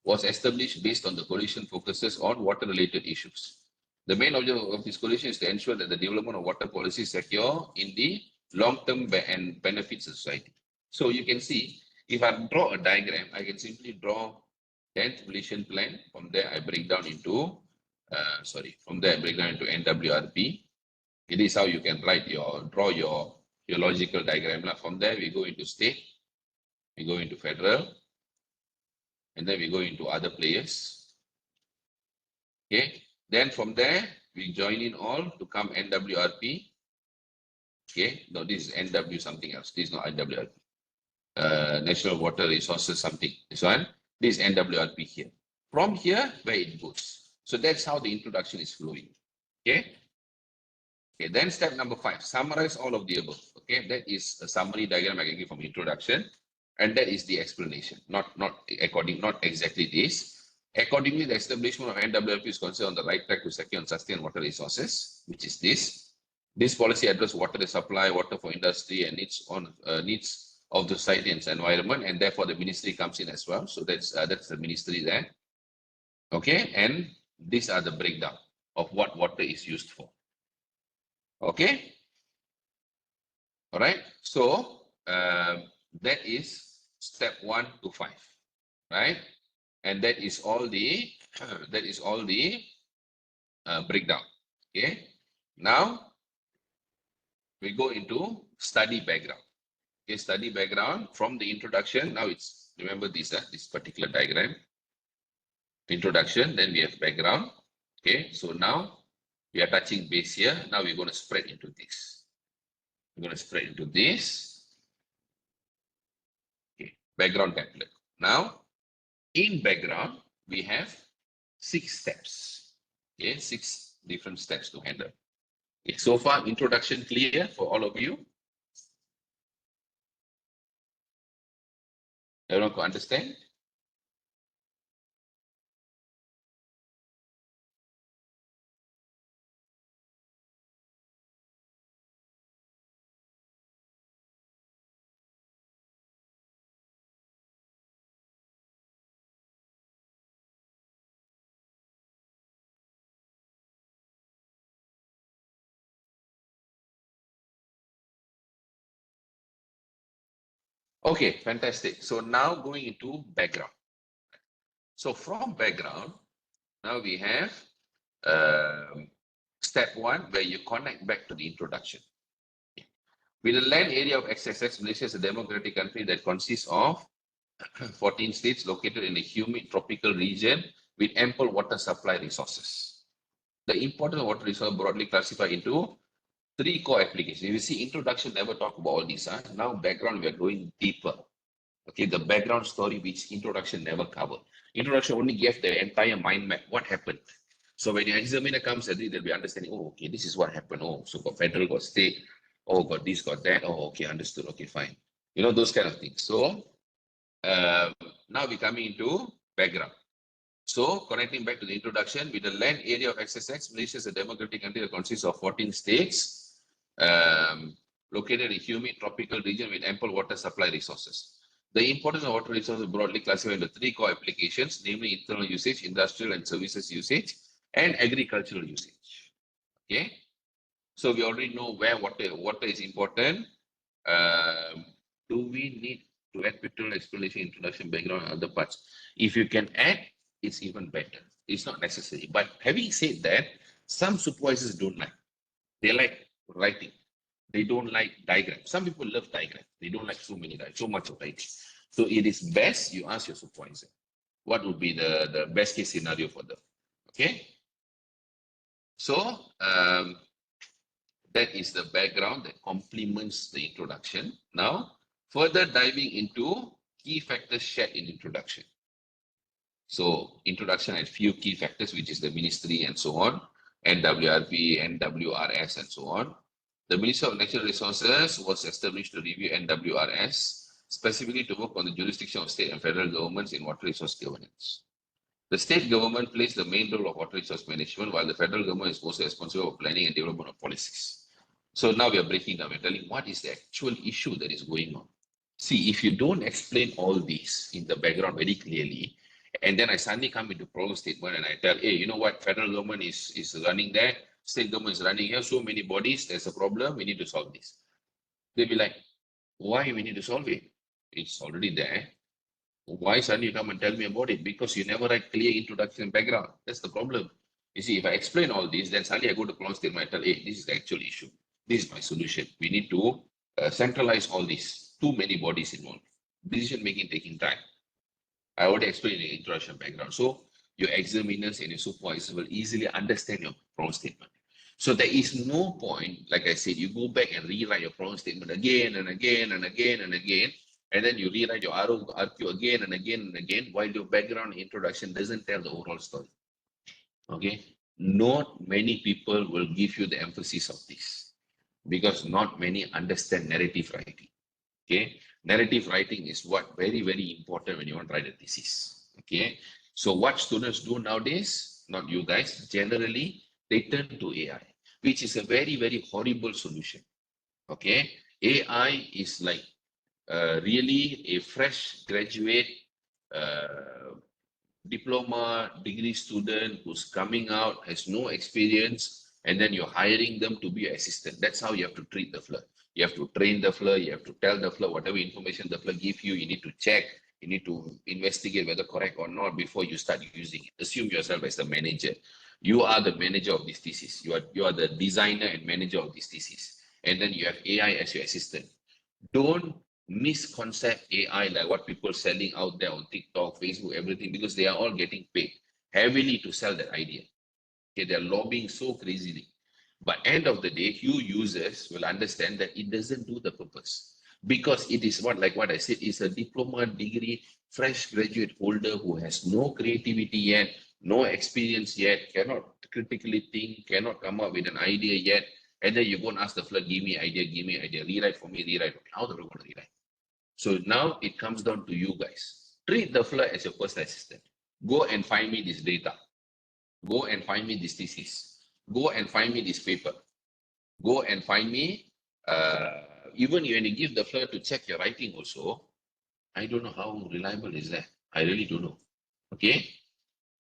was established based on the coalition focuses on water-related issues. The main objective of this coalition is to ensure that the development of water policy is secure in the long-term and benefits to society. So you can see, if I draw a diagram, I can simply draw 10th Malaysian plan. From there, I break down into, from there I break down into NWRP. It is how you can draw your logical diagram. From there, we go into state, we go into federal, and then we go into other players. Okay. Then from there, we join in all to come NWRP. Okay. No, this is NW something else. This is not NWRP. National Water Resources something. This one. This is NWRP here. From here, where it goes. So that's how the introduction is flowing. Okay. Okay. Then step number 5. Summarize all of the above. Okay. That is a summary diagram I can give from introduction. And that is the explanation. Not exactly this. Accordingly, the establishment of NWRP is considered on the right track to secure and sustain water resources, which is this. This policy addresses water supply, water for industry, and needs of the society and environment, and therefore the ministry comes in as well. So that's the ministry there. Okay, and these are the breakdown of what water is used for. Okay. All right. So that is step 1 to 5, right? And that is all the breakdown. Okay. Now we go into study background. Okay, study background from the introduction. Now it's, remember this particular diagram. Introduction, then we have background. Okay, so now we are touching base here. Now we're going to spread into this. We're going to spread into this. Okay, background template. Now, in background, we have 6 steps. Okay, 6 different steps to handle. Okay, so far, introduction clear for all of you? Everyone can understand? Okay, fantastic. So now going into background. So from background, now we have step 1 where you connect back to the introduction. With the land area of XXX, Malaysia is a democratic country that consists of 14 states located in a humid tropical region with ample water supply resources. The importance of water resource broadly classified into 3 core applications. You see, introduction never talk about all these. Now background, we are going deeper. Okay, the background story which introduction never covered. Introduction only gave the entire mind map, what happened. So when your examiner comes, they'll be understanding, oh, okay, this is what happened. Oh, so got federal, got state. Oh, got this, got that. Oh, okay, understood. Okay, fine. You know, those kind of things. So now we're coming into background. So connecting back to the introduction, with the land area of XXX, Malaysia is a democratic country that consists of 14 states located in a humid tropical region with ample water supply resources. The importance of water resources is broadly classified into 3 core applications, namely internal usage, industrial and services usage, and agricultural usage. Okay, so we already know where water is important. Do we need to add pictorial explanation, introduction, background, and other parts? If you can add, it's even better. It's not necessary. But having said that, some supervisors don't like. They like writing. They don't like diagrams. Some people love diagrams. They don't like so much of writing. So it is best you ask your supervisor what would be the best case scenario for them. Okay. So that is the background that complements the introduction. Now, further diving into key factors shared in introduction. So introduction had few key factors, which is the ministry and so on, NWRP, NWRS, and so on. The Ministry of Natural Resources was established to review NWRS, specifically to work on the jurisdiction of state and federal governments in water resource governance. The state government plays the main role of water resource management, while the federal government is also responsible for planning and development of policies. So now we are breaking down, we're telling what is the actual issue that is going on. See, if you don't explain all this in the background very clearly, and then I suddenly come into problem statement and I tell, hey, you know what, federal government is running there, state government is running here, so many bodies, there's a problem, we need to solve this. They'll be like, why we need to solve it? It's already there. Why suddenly you come and tell me about it? Because you never write clear introduction and background. That's the problem. You see, if I explain all this, then suddenly I go to problem statement and tell, hey, this is the actual issue. This is my solution. We need to centralize all this. Too many bodies involved. Decision making taking time. I already explained in the introduction background. So your examiners and your supervisors will easily understand your problem statement. So there is no point, like I said, you go back and rewrite your problem statement again and again and again and again, and then you rewrite your RQ again and again and again, while your background introduction doesn't tell the overall story. Okay, not many people will give you the emphasis of this because not many understand narrative writing. Okay, narrative writing is what very, very important when you want to write a thesis. Okay, so what students do nowadays, not you guys, generally they turn to AI, which is a very, very horrible solution. Okay, AI is like really a fresh graduate diploma degree student who's coming out, has no experience, and then you're hiring them to be your assistant. That's how you have to treat the FLIR. You have to train the FLIR, you have to tell the FLIR whatever information the FLIR give you, you need to check, you need to investigate whether correct or not before you start using it. Assume yourself as the manager. You are the manager of this thesis. You are the designer and manager of this thesis. And then you have AI as your assistant. Don't misconcept AI like what people selling out there on TikTok, Facebook, everything, because they are all getting paid heavily to sell that idea. Okay, they're lobbying so crazily. But end of the day, you users will understand that it doesn't do the purpose. Because it is what, like what I said, is a diploma degree, fresh graduate holder who has no creativity yet, no experience yet, cannot critically think, cannot come up with an idea yet. And then you go and ask the FLIR, give me idea, rewrite for me, rewrite for me. How the FLIR going to rewrite? So now it comes down to you guys. Treat the FLIR as your personal assistant. Go and find me this data. Go and find me this thesis. Go and find me this paper. Go and find me, even when you give the FLIR to check your writing also, I don't know how reliable is that. I really don't know. Okay.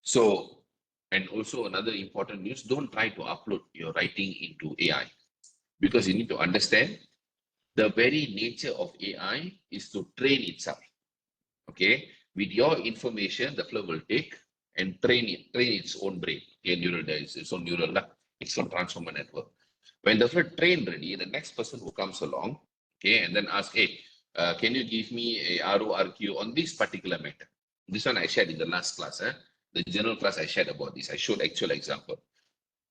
So, and also another important news, don't try to upload your writing into AI because you need to understand the very nature of AI is to train itself. Okay. With your information, the FLIR will take and train its own brain. Okay, its own neural, its own transformer network. When the FLIR trained ready, the next person who comes along, okay, and then ask, hey, can you give me a RORQ on this particular matter? This one I shared in the last class. The general class I shared about this. I showed actual example.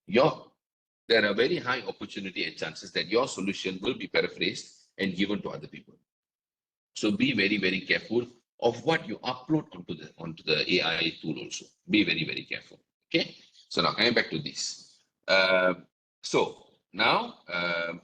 There are very high opportunity and chances that your solution will be paraphrased and given to other people. So be very, very careful of what you upload onto the AI tool also. Be very, very careful. Okay. So now coming back to this. So now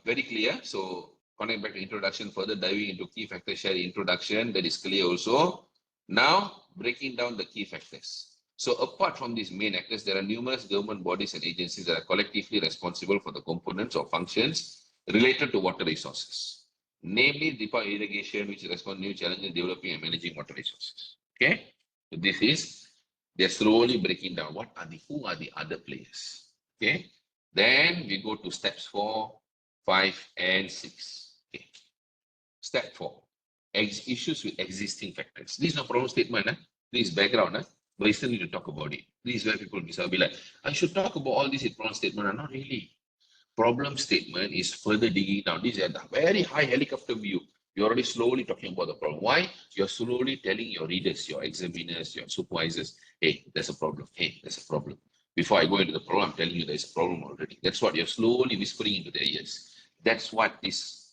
very clear. So connect back to introduction, further diving into key factors, share introduction, that is clear also. Now breaking down the key factors. So apart from these main actors, there are numerous government bodies and agencies that are collectively responsible for the components or functions related to water resources, namely Department of Irrigation, which responds to new challenges in developing and managing water resources. Okay, so this is, they're slowly breaking down who are the other players. Okay, then we go to steps 4, 5, and 6. Okay, step 4, issues with existing factors. This is no problem statement. This is background. But you still need to talk about it. This is where people will be like, I should talk about all this in problem statement. Not really. Problem statement is further digging down. This is a very high helicopter view. You're already slowly talking about the problem. Why? You're slowly telling your readers, your examiners, your supervisors, hey, there's a problem. Hey, there's a problem. Before I go into the problem, I'm telling you there's a problem already. That's what you're slowly whispering into their ears. That's what this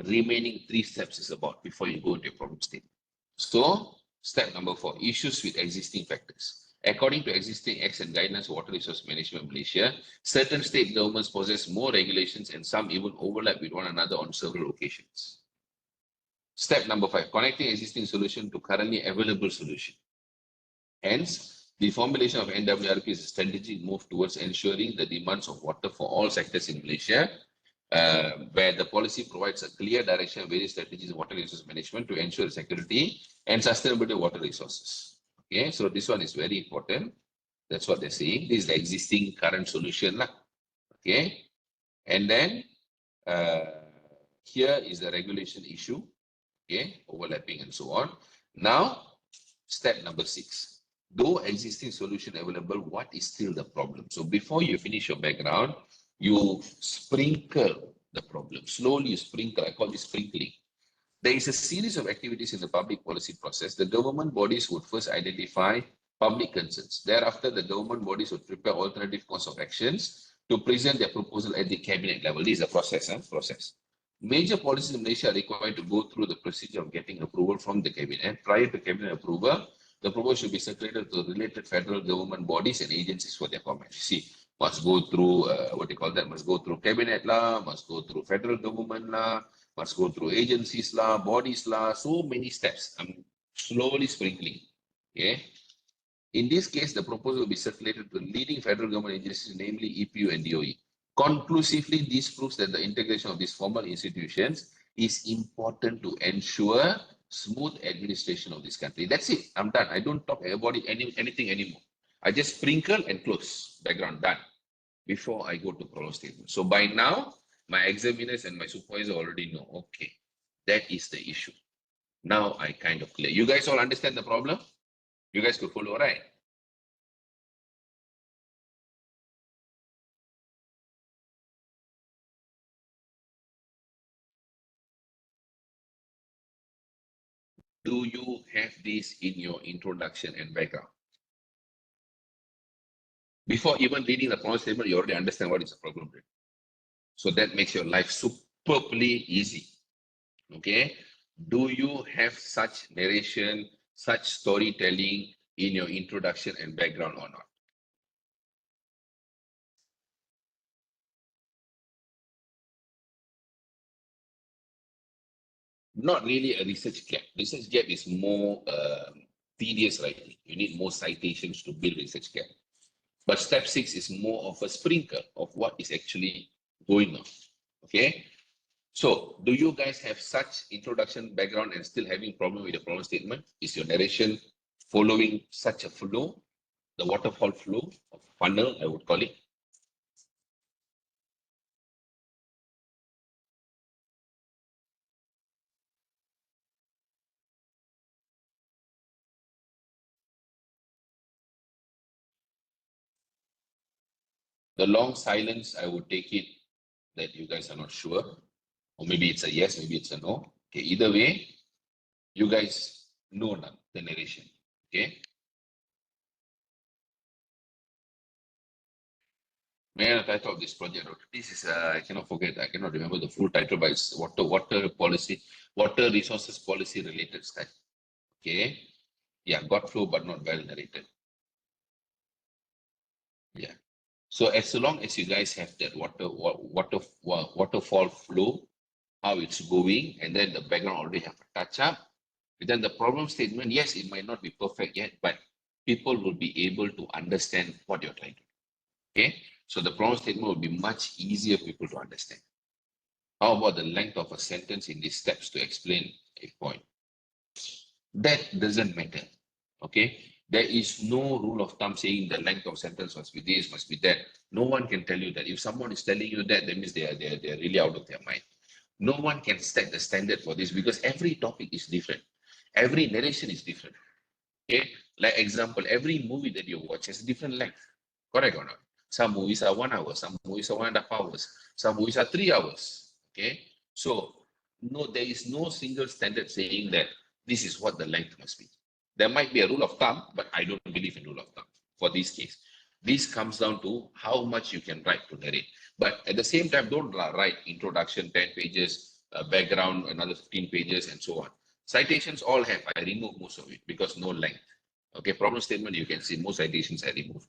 remaining 3 steps is about before you go into your problem statement. So, step number 4, issues with existing factors. According to existing acts and guidelines of water resource management in Malaysia, certain state governments possess more regulations and some even overlap with one another on several occasions. Step number 5, connecting existing solution to currently available solution. Hence, the formulation of NWRP is a strategic move towards ensuring the demands of water for all sectors in Malaysia, where the policy provides a clear direction of various strategies of water resource management to ensure security and sustainability of water resources. Okay, so this one is very important. That's what they're saying. This is the existing current solution. Okay, and then Here is the regulation issue, okay, overlapping and so on. Now, step number 6. Though existing solution available, what is still the problem? So before you finish your background, you sprinkle the problem. Slowly you sprinkle, I call this sprinkling. There is a series of activities in the public policy process. The government bodies would first identify public concerns. Thereafter, the government bodies would prepare alternative course of actions to present their proposal at the cabinet level. This is a process. Major policies in Malaysia are required to go through the procedure of getting approval from the cabinet. Prior to cabinet approval, the proposal should be circulated to related federal government bodies and agencies for their comment. You see, must go through, must go through cabinet lah, must go through federal government lah, must go through agencies lah, bodies lah, so many steps. I'm slowly sprinkling, okay? In this case, the proposal will be circulated to leading federal government agencies, namely EPU and DOE. Conclusively, this proves that the integration of these formal institutions is important to ensure smooth administration of this country. That's it. I'm done. I don't talk about it anything anymore. I just sprinkle and close. Background done. Before I go to problem statement. So by now, my examiners and my supervisor already know. Okay, that is the issue. Now I kind of clear. You guys all understand the problem? You guys could follow, right? Do you have this in your introduction and background? Before even reading the problem statement, you already understand what is the problem. So that makes your life superbly easy. Okay? Do you have such narration, such storytelling in your introduction and background or not? Not really a research gap. Research gap is more tedious writing. You need more citations to build research gap. But step 6 is more of a sprinkle of what is actually going on. Okay? So, do you guys have such introduction, background, and still having problem with the problem statement? Is your narration following such a flow, the waterfall flow, of funnel, I would call it? The long silence, I would take it that you guys are not sure, or maybe it's a yes, maybe it's a no. Okay, either way, you guys know now the narration. Okay. May I title of this project? This is I cannot forget. I cannot remember the full title, but it's water policy, water resources policy related stuff. Okay. Yeah, got flow but not well narrated. Yeah. So as long as you guys have that waterfall flow, how it's going, and then the background already have a touch up, then the problem statement, yes, it might not be perfect yet, but people will be able to understand what you're trying to do. Okay. So the problem statement will be much easier for people to understand. How about the length of a sentence in these steps to explain a point? That doesn't matter. Okay. There is no rule of thumb saying the length of sentence must be this, must be that. No one can tell you that. If someone is telling you that, that means they are really out of their mind. No one can set the standard for this because every topic is different. Every narration is different. Okay. Like example, every movie that you watch has a different length. Correct or not? Some movies are 1 hour, some movies are 1.5 hours, some movies are 3 hours. Okay. So no, there is no single standard saying that this is what the length must be. There might be a rule of thumb, but I don't believe in rule of thumb for this case. This comes down to how much you can write to narrate. But at the same time, don't write introduction, 10 pages, background, another 15 pages, and so on. Citations all have. I remove most of it because no length. Okay, problem statement, you can see most citations I removed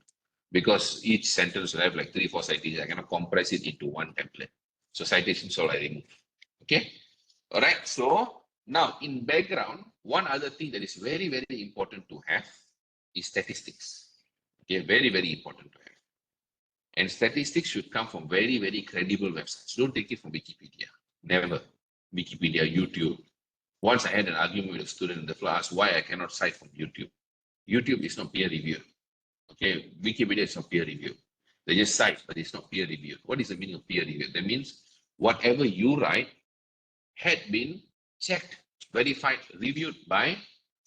because each sentence will have like 3-4 citations. I cannot compress it into one template. So citations all I remove. Okay. All right. So now in background, one other thing that is very, very important to have is statistics. Okay. Very, very important to have. And statistics should come from very, very credible websites. Don't take it from Wikipedia. Never. Wikipedia, YouTube. Once I had an argument with a student in the class why I cannot cite from YouTube. YouTube is not peer reviewed. Okay, Wikipedia is not peer reviewed. They just cite, but it's not peer reviewed. What is the meaning of peer reviewed? That means whatever you write, had been checked, verified, reviewed by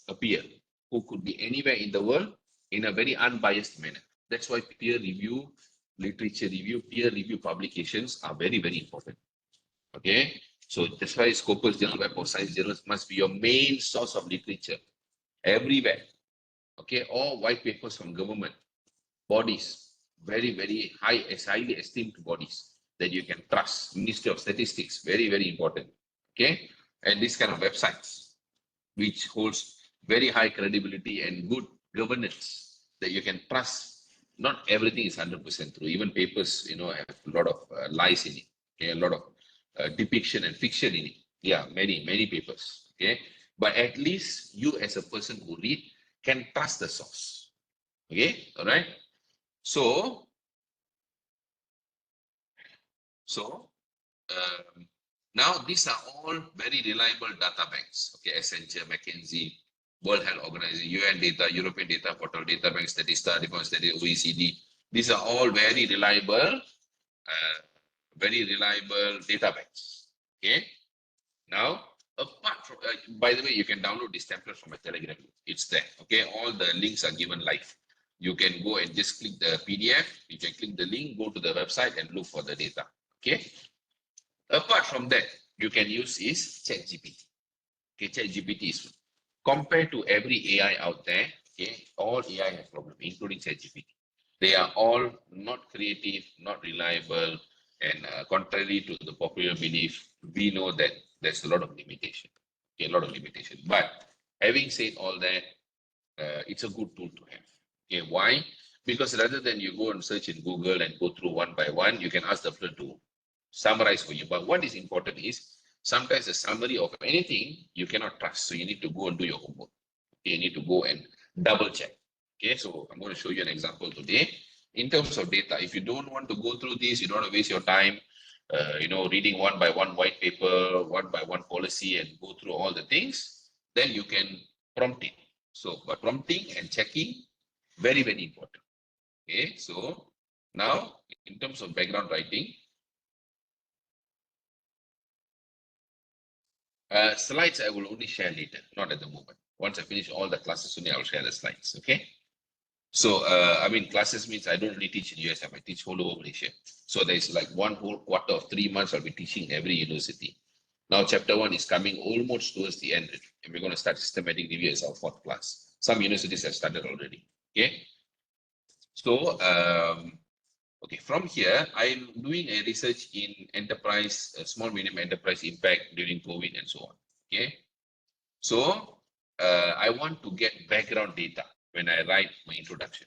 a peer who could be anywhere in the world in a very unbiased manner. That's why peer review, literature review, peer review publications are very, very important. Okay, so that's why Scopus Journal, Web of Science journals must be your main source of literature everywhere. Okay, or white papers from government bodies, very, very high, highly esteemed bodies that you can trust. Ministry of Statistics, very, very important. Okay, and this kind of websites which holds very high credibility and good governance that you can trust. Not everything is 100% true. Even papers, have a lot of lies in it. Okay, a lot of depiction and fiction in it. Yeah, many, many papers. Okay, but at least you as a person who read can trust the source. Okay, all right. So, now these are all very reliable data banks. Okay, Accenture, McKinsey, World Health Organization, UN data, European data portal, data bank, Statista, Defense Study, OECD. These are all very reliable data banks. Okay. Now, apart from, by the way, you can download this template from my Telegram. It's there. Okay, all the links are given live. You can go and just click the PDF. You can click the link, go to the website and look for the data. Okay. Apart from that, you can use is ChatGPT. Okay, ChatGPT is compared to every AI out there. Okay, all AI have problems, including ChatGPT. They are all not creative, not reliable, and contrary to the popular belief, we know that there's a lot of limitation. Okay, a lot of limitation. But having said all that, it's a good tool to have. Okay, why? Because rather than you go and search in Google and go through one by one, you can ask the floor to summarize for you. But what is important is sometimes a summary of anything you cannot trust. So you need to go and do your homework. Okay, you need to go and double check. Okay, so I'm going to show you an example today. In terms of data, if you don't want to go through this, you don't want to waste your time, reading one by one white paper, one by one policy and go through all the things, then you can prompt it. So, but prompting and checking, very, very important. Okay, so now in terms of background writing, slides I will only share later, not at the moment. Once I finish all the classes, only I will share the slides. Okay. So, classes means I don't really teach in USM, I teach all over Malaysia. So there's like one whole quarter of 3 months I'll be teaching in every university. Now, chapter 1 is coming almost towards the end, and we're going to start systematic review as our 4th class. Some universities have started already. Okay. So, okay, from here, I'm doing a research in enterprise, small, medium enterprise impact during COVID and so on. Okay. So, I want to get background data when I write my introduction.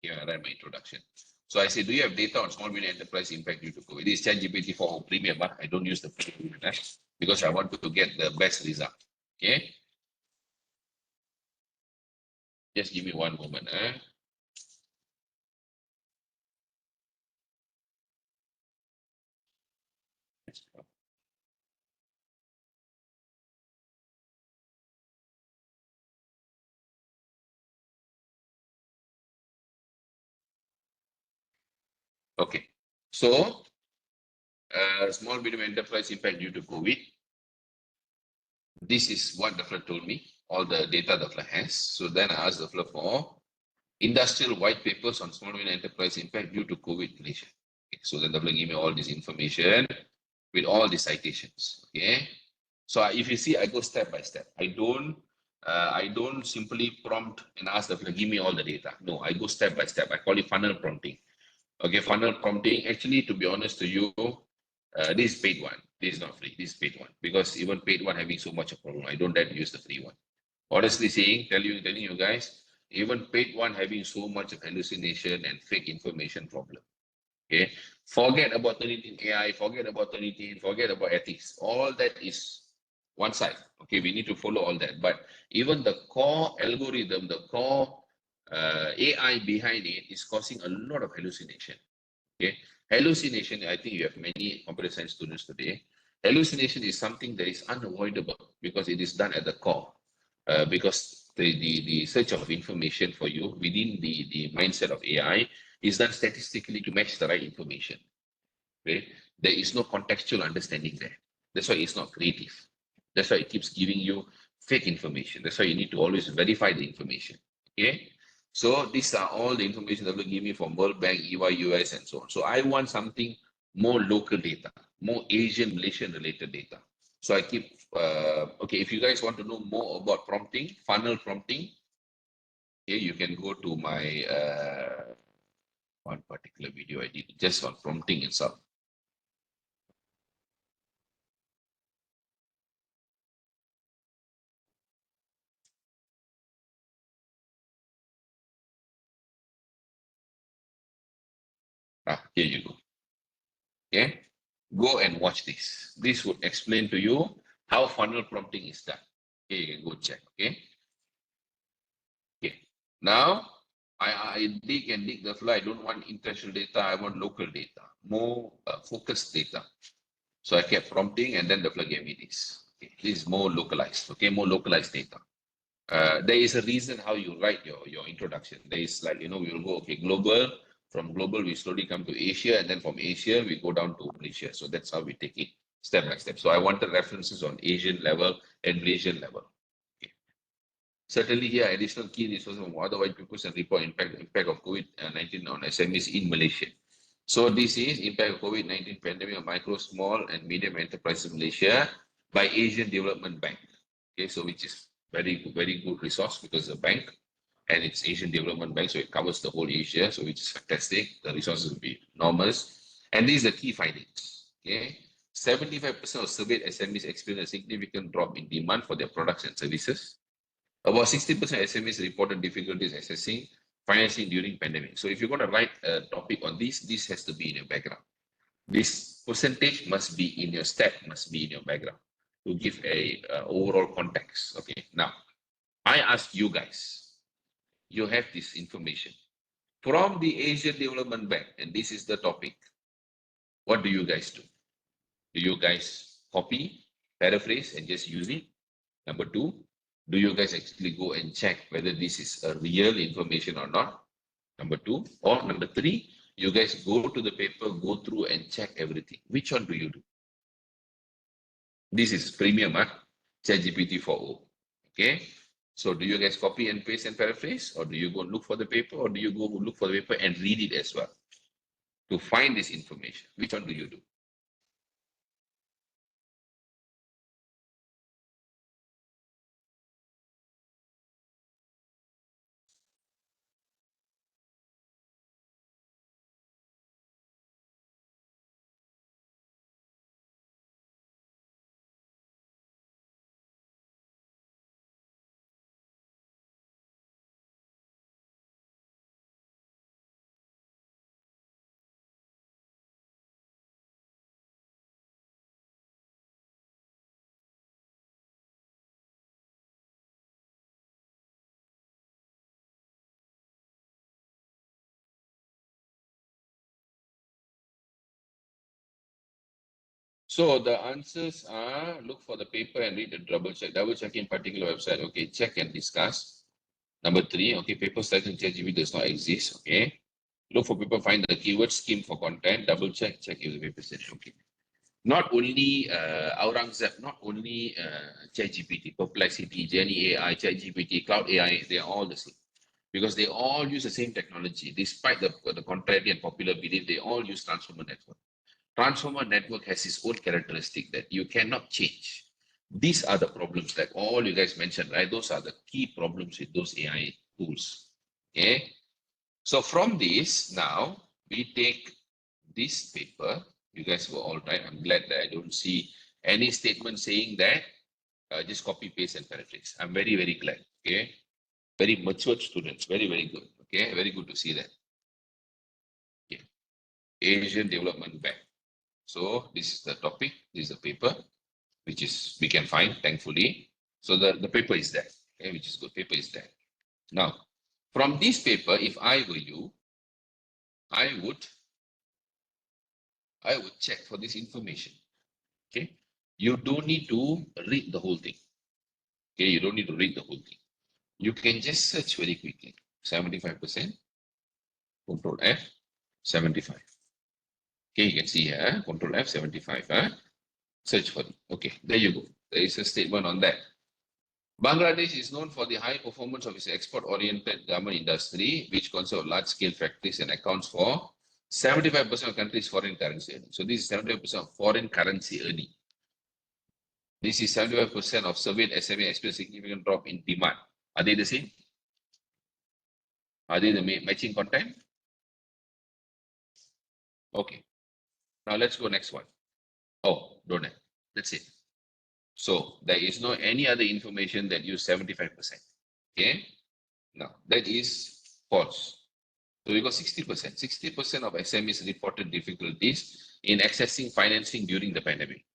Here I write my introduction. So I say, do you have data on small, medium enterprise impact due to COVID? This is ChatGPT for premium, but I don't use the premium because I want to get the best result. Okay. Just give me one moment. Okay. So, small, medium enterprise impact due to COVID. This is what the flood told me, all the data the flood has. So then I asked the flood for industrial white papers on small, medium enterprise impact due to COVID Malaysia. Okay. So then the flood gave me all this information with all the citations. Okay. So if you see, I go step by step. I don't simply prompt and ask the flood, give me all the data. No, I go step by step. I call it funnel prompting. Okay, funnel prompting. Actually, to be honest to you, this is paid one. This is not free. This is paid one because even paid one having so much of problem, I don't dare to use the free one. Honestly saying, telling you guys, even paid one having so much of hallucination and fake information problem. Okay, forget about Turnitin AI, forget about Turnitin, forget about ethics. All that is one side. Okay, we need to follow all that. But even the core algorithm, the core AI behind it is causing a lot of hallucination. Okay, hallucination, I think you have many computer science students today. Hallucination is something that is unavoidable because it is done at the core. Because the search of information for you within the mindset of AI is done statistically to match the right information. Okay, there is no contextual understanding there. That's why it's not creative. That's why it keeps giving you fake information. That's why you need to always verify the information. Okay. So these are all the information that will give me from World Bank, EY, US, and so on. So I want something more local data, more Asian, Malaysian related data. So I keep, okay, if you guys want to know more about prompting, funnel prompting, okay, you can go to my one particular video I did just on prompting itself. Here you go. Okay, go and watch this. This would explain to you how funnel prompting is done. Okay, you can go check. Okay. Okay. Now I dig and dig the flow. I don't want international data. I want local data, more focused data. So I kept prompting, and then the flow gave me this. Okay. This is more localized. Okay, more localized data. There is a reason how you write your introduction. There is like, we will go, okay, global. From global, we slowly come to Asia, and then from Asia, we go down to Malaysia. So that's how we take it step by step. So I wanted references on Asian level and Malaysian level. Okay. Certainly here, additional key resources from other white papers and report impact of COVID-19 on SMEs in Malaysia. So this is impact of COVID-19 pandemic on micro, small, and medium enterprises in Malaysia by Asian Development Bank. Okay, so which is very good resource because the bank and it's Asian Development Bank, so it covers the whole Asia, so which is fantastic. The resources will be enormous. And these are the key findings. Okay, 75% of surveyed SMEs experience a significant drop in demand for their products and services. About 60% SMEs reported difficulties accessing financing during pandemic. So if you're going to write a topic on this has to be in your background. This percentage must be in your step, must be in your background to give a overall context. Okay, now I ask you guys, you have this information from the Asian Development Bank, and this is the topic. What do you guys do? Do you guys copy, paraphrase, and just use it? Number two, do you guys actually go and check whether this is a real information or not? Number two, or number three, you guys go to the paper, go through and check everything. Which one do you do? This is premium, ChatGPT 4.0. Okay. So do you guys copy and paste and paraphrase, or do you go look for the paper, or do you go look for the paper and read it as well to find this information? Which one do you do? So the answers are look for the paper and read the double check in particular website. Okay, check and discuss. Number three, okay, paper selection ChatGPT does not exist. Okay, look for paper, find the keyword scheme for content, double check if the paper says okay. Not only Aurangzeb, not only ChatGPT, Perplexity, Jenny AI, ChatGPT, Cloud AI, they are all the same because they all use the same technology. Despite the contrary and popular belief, they all use transformer network. Transformer network has its own characteristic that you cannot change. These are the problems that all you guys mentioned, right? Those are the key problems with those AI tools. Okay. So from this, now we take this paper. You guys were all right. I'm glad that I don't see any statement saying that just copy, paste, and paraphrase. I'm very, very glad. Okay. Very matured students. Very, very good. Okay. Very good to see that. Okay. Asian Development Bank. So this is the topic, this is the paper, which is we can find, thankfully. So the paper is there, okay, which is good. Paper is there. Now, from this paper, if I were you, I would check for this information. Okay. You don't need to read the whole thing. Okay, you don't need to read the whole thing. You can just search very quickly. 75%, Control F, 75. Okay, you can see here, Control F, 75. Search for it. Okay, there you go. There is a statement on that. Bangladesh is known for the high performance of its export-oriented garment industry, which consists of large-scale factories and accounts for 75% of country's foreign currency earning. So this is 75% of foreign currency earning. This is 75% of surveyed SME experience significant drop in demand. Are they the same? Are they the matching content? Okay. Now let's go next one. Oh, don't have. That's it. So there is no any other information that use 75%. Okay. Now that is false. So we got 60%. 60% of SMEs reported difficulties in accessing financing during the pandemic.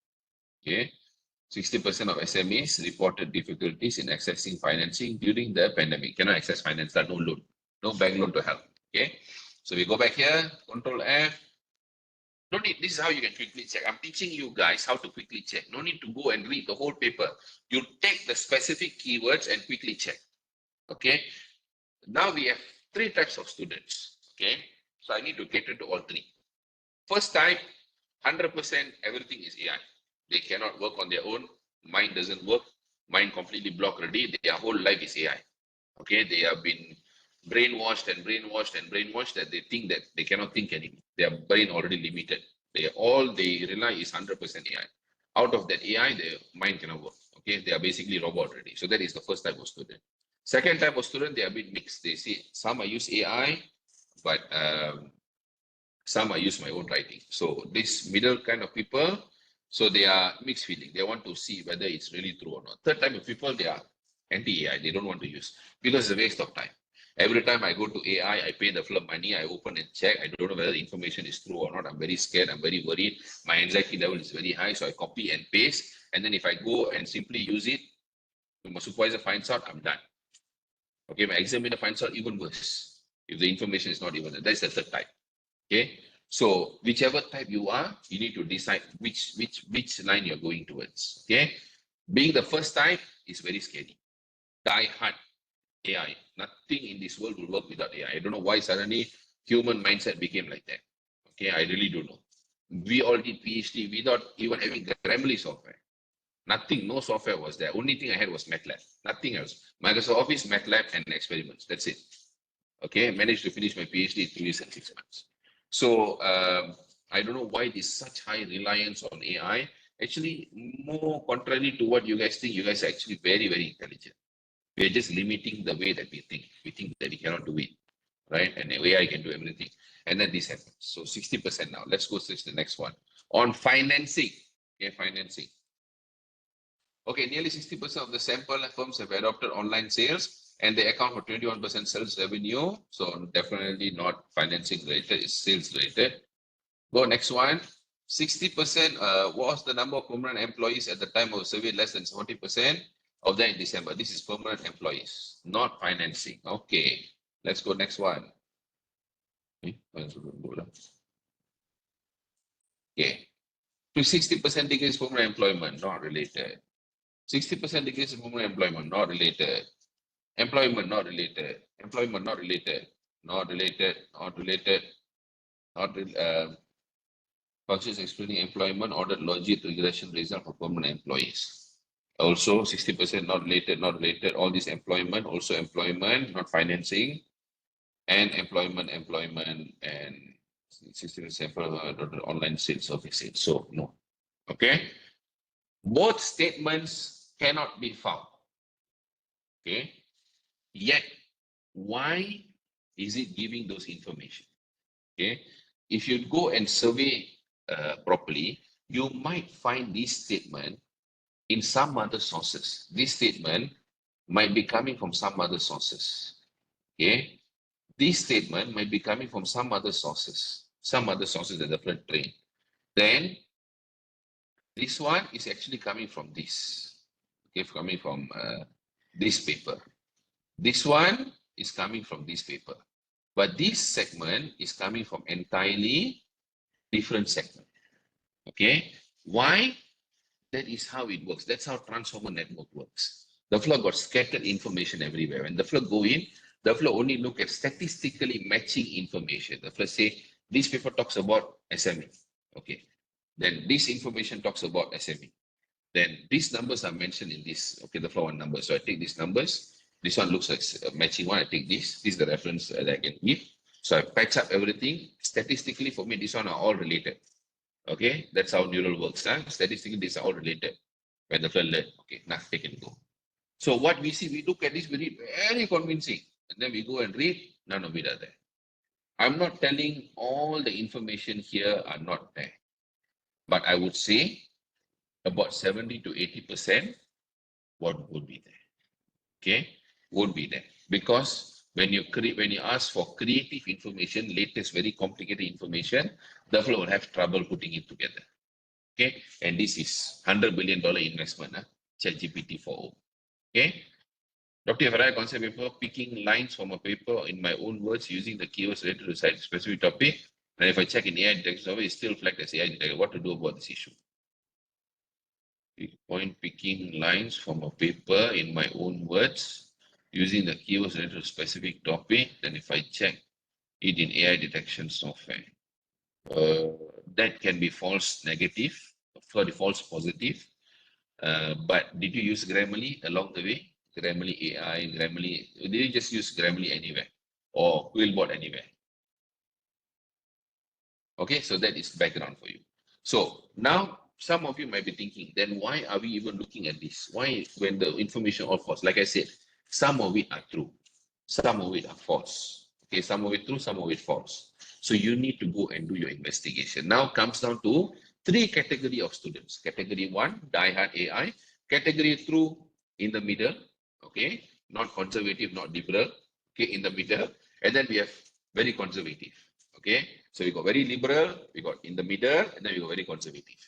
Okay. 60% of SMEs reported difficulties in accessing financing during the pandemic. Cannot access finance, no loan, no bank loan to help. Okay. So we go back here, Control F. No need, this is how you can quickly check. I'm teaching you guys how to quickly check. No need to go and read the whole paper. You take the specific keywords and quickly check. Okay. Now we have three types of students. Okay. So I need to cater to all three. First type, 100% everything is AI. They cannot work on their own. Mind doesn't work. Mind completely blocked already. Their whole life is AI. Okay. They have been brainwashed and brainwashed and brainwashed that they think that they cannot think anymore. Their brain already limited. All they rely is 100% AI. Out of that AI, their mind cannot work. Okay. They are basically robot already. So that is the first type of student. Second type of student, they are a bit mixed. They see some I use AI, but some I use my own writing. So this middle kind of people, so they are mixed feeling. They want to see whether it's really true or not. Third type of people, they are anti-AI. They don't want to use because it's a waste of time. Every time I go to AI, I pay the full money, I open and check. I don't know whether the information is true or not. I'm very scared. I'm very worried. My anxiety level is very high. So I copy and paste. And then if I go and simply use it, my supervisor finds out, I'm done. Okay, my examiner finds out even worse if the information is not even there. That's the third type. Okay, so whichever type you are, you need to decide which line you're going towards. Okay, being the first type is very scary. Die hard AI. Nothing in this world will work without AI. I don't know why suddenly human mindset became like that. Okay, I really don't know. We all did PhD without even having Grammarly software. Nothing, no software was there. Only thing I had was MATLAB. Nothing else. Microsoft Office, MATLAB, and experiments. That's it. Okay, I managed to finish my PhD in 3 years and 6 months. So I don't know why there's such high reliance on AI. Actually, more contrary to what you guys think, you guys are actually very, very intelligent. We're just limiting the way that we think. We think that we cannot do it, right? And AI can do everything. And then this happens. So 60% now. Let's go to the next one. On financing. Okay, financing. Okay, nearly 60% of the sample firms have adopted online sales and they account for 21% sales revenue. So definitely not financing related, it's sales related. Go next one. 60% was the number of permanent employees at the time of survey, less than 40% of that in December. This is permanent employees, not financing. Okay, let's go next one. Okay, to 60% decrease permanent employment, not related. 60% decrease in permanent employment, not related. Employment, not related. Employment, not related. Not related. Not related. Not functions explaining employment, audit logic, regression result for permanent employees. Also, 60% not related, not related. All this employment, also employment, not financing, and employment, and 60% for online sales services. So no. Okay. Both statements cannot be found. Okay. Yet, why is it giving those information? Okay. If you go and survey properly, you might find this statement in some other sources. This statement might be coming from some other sources. Okay. This statement might be coming from some other sources that the flood train. Then this one is actually coming from this. Okay, coming from this paper. This one is coming from this paper. But this segment is coming from entirely different segment. Okay, why? That is how it works. That's how transformer network works. The flow got scattered information everywhere. When the flow go in, the flow only look at statistically matching information. The flow say, this paper talks about SME. Okay. Then this information talks about SME. Then these numbers are mentioned in this, okay, the floor one number. So I take these numbers. This one looks like a matching one. I take this. This is the reference that I can give. So I patch up everything. Statistically, for me, these one are all related. Okay, that's how neural works. Huh? Statistically, these are all related. When the friend learn, okay, now take and go. So what we see, we look at this, we read very convincing. And then we go and read, none of it are there. I'm not telling all the information here are not there. But I would say about 70 to 80% what would be there. Okay, won't be there. Because when you ask for creative information, latest, very complicated information, the flow will have trouble putting it together. Okay, and this is $100 billion investment, ChatGPT 4.0. Okay, Dr. If I write a concept paper, picking lines from a paper in my own words using the keywords related to a specific topic, and if I check in AI detection software, it's still flagged as AI detected. What to do about this issue? Point picking lines from a paper in my own words using the keywords related to a specific topic, then if I check it in AI detection software, that can be false negative, sorry, false positive. But did you use Grammarly along the way? Grammarly AI, Grammarly, did you just use Grammarly anywhere or Quillbot anywhere? Okay, so that is background for you. So now some of you might be thinking, then why are we even looking at this? Why, when the information all false? Like I said, some of it are true, some of it are false. Okay, some of it true, some of it false. So you need to go and do your investigation. Now comes down to three category of students. Category one, die-hard AI. Category two, in the middle. Okay, not conservative, not liberal. Okay, in the middle. And then we have very conservative. Okay, so we got very liberal, we got in the middle, and then we got very conservative.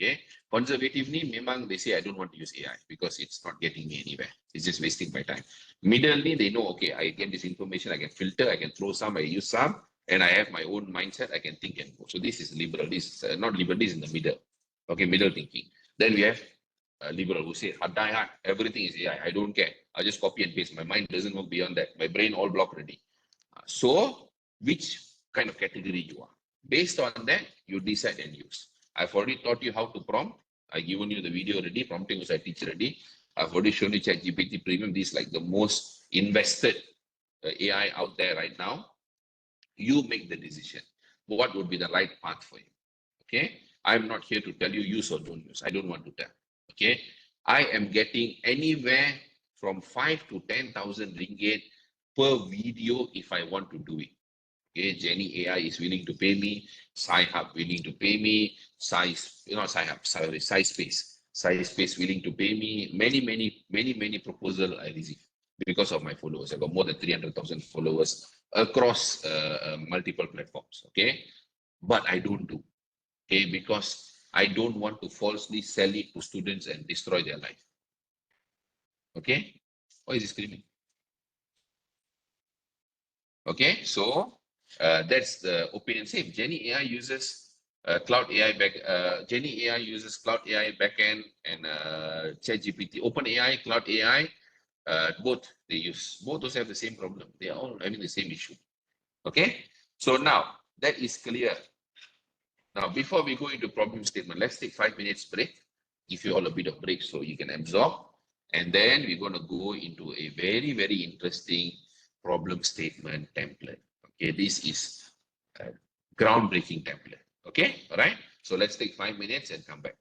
Okay, conservative ni memang they say I don't want to use AI because it's not getting me anywhere. It's just wasting my time. Middle ni they know, okay, I get this information, I can filter, I can throw some, I use some, and I have my own mindset, I can think and go. So this is liberal. This is not liberal, this is in the middle. Okay, middle thinking. Then we have liberal who say die hard, everything is AI. I don't care. I just copy and paste. My mind doesn't work beyond that. My brain all blocked already. So which kind of category you are? Based on that, you decide and use. I've already taught you how to prompt. I've given you the video already. Prompting was I teach already. I've already shown you ChatGPT Premium. This is like the most invested AI out there right now. You make the decision. What would be the right path for you? Okay. I'm not here to tell you use or don't use. I don't want to tell. Okay. I am getting anywhere from 5 to 10,000 ringgit per video if I want to do it. Okay, Jenny AI is willing to pay me, Sci-Hub willing to pay me, Sci-Space willing to pay me, many proposals I receive because of my followers. I got more than 300,000 followers across multiple platforms, okay? But I don't do, okay? Because I don't want to falsely sell it to students and destroy their life, okay? Why is he screaming? Okay, so that's the opinion. Same. Jenny AI uses cloud AI Jenny AI uses cloud AI backend and ChatGPT. Open AI, cloud AI, both they use. Both those have the same problem. They are all having the same issue. Okay, so now that is clear. Now, before we go into problem statement, let's take 5 minutes break. Give you all a bit of break so you can absorb. And then we're going to go into a very interesting problem statement template. Okay, this is a groundbreaking template. Okay, all right. So let's take 5 minutes and come back.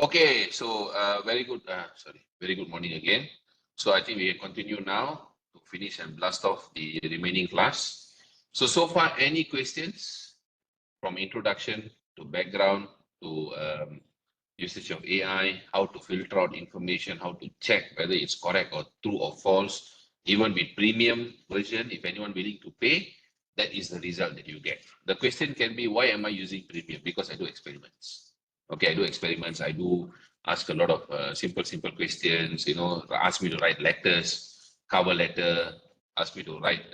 Okay, so very good. Very good morning again. So I think we continue now to finish and blast off the remaining class. So far, any questions from introduction to background to usage of AI, how to filter out information, how to check whether it's correct or true or false, even with premium version, if anyone willing to pay, that is the result that you get. The question can be, why am I using premium? Because I do experiments. Okay, I do experiments. I do ask a lot of simple questions, ask me to write letters, cover letter, ask me to write,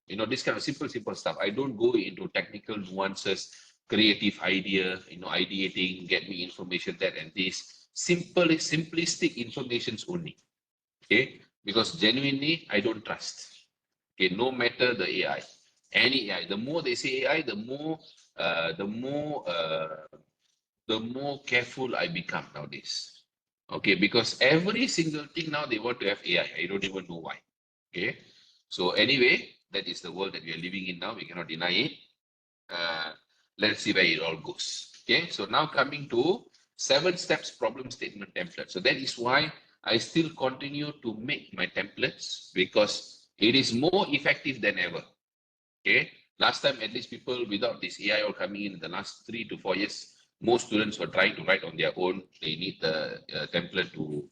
this kind of simple stuff. I don't go into technical nuances, creative idea, ideating, get me information, that and this. Simplistic informations only. Okay, because genuinely, I don't trust. Okay, no matter the AI, any AI, the more they say AI, the more careful I become nowadays. Okay, because every single thing now they want to have AI. I don't even know why. Okay, so anyway, that is the world that we are living in now. We cannot deny it. Let's see where it all goes. Okay, so now coming to 7 steps problem statement template. So that is why I still continue to make my templates, because it is more effective than ever. Okay, last time at least people without this AI all coming in the last 3 to 4 years, most students were trying to write on their own. They need the template to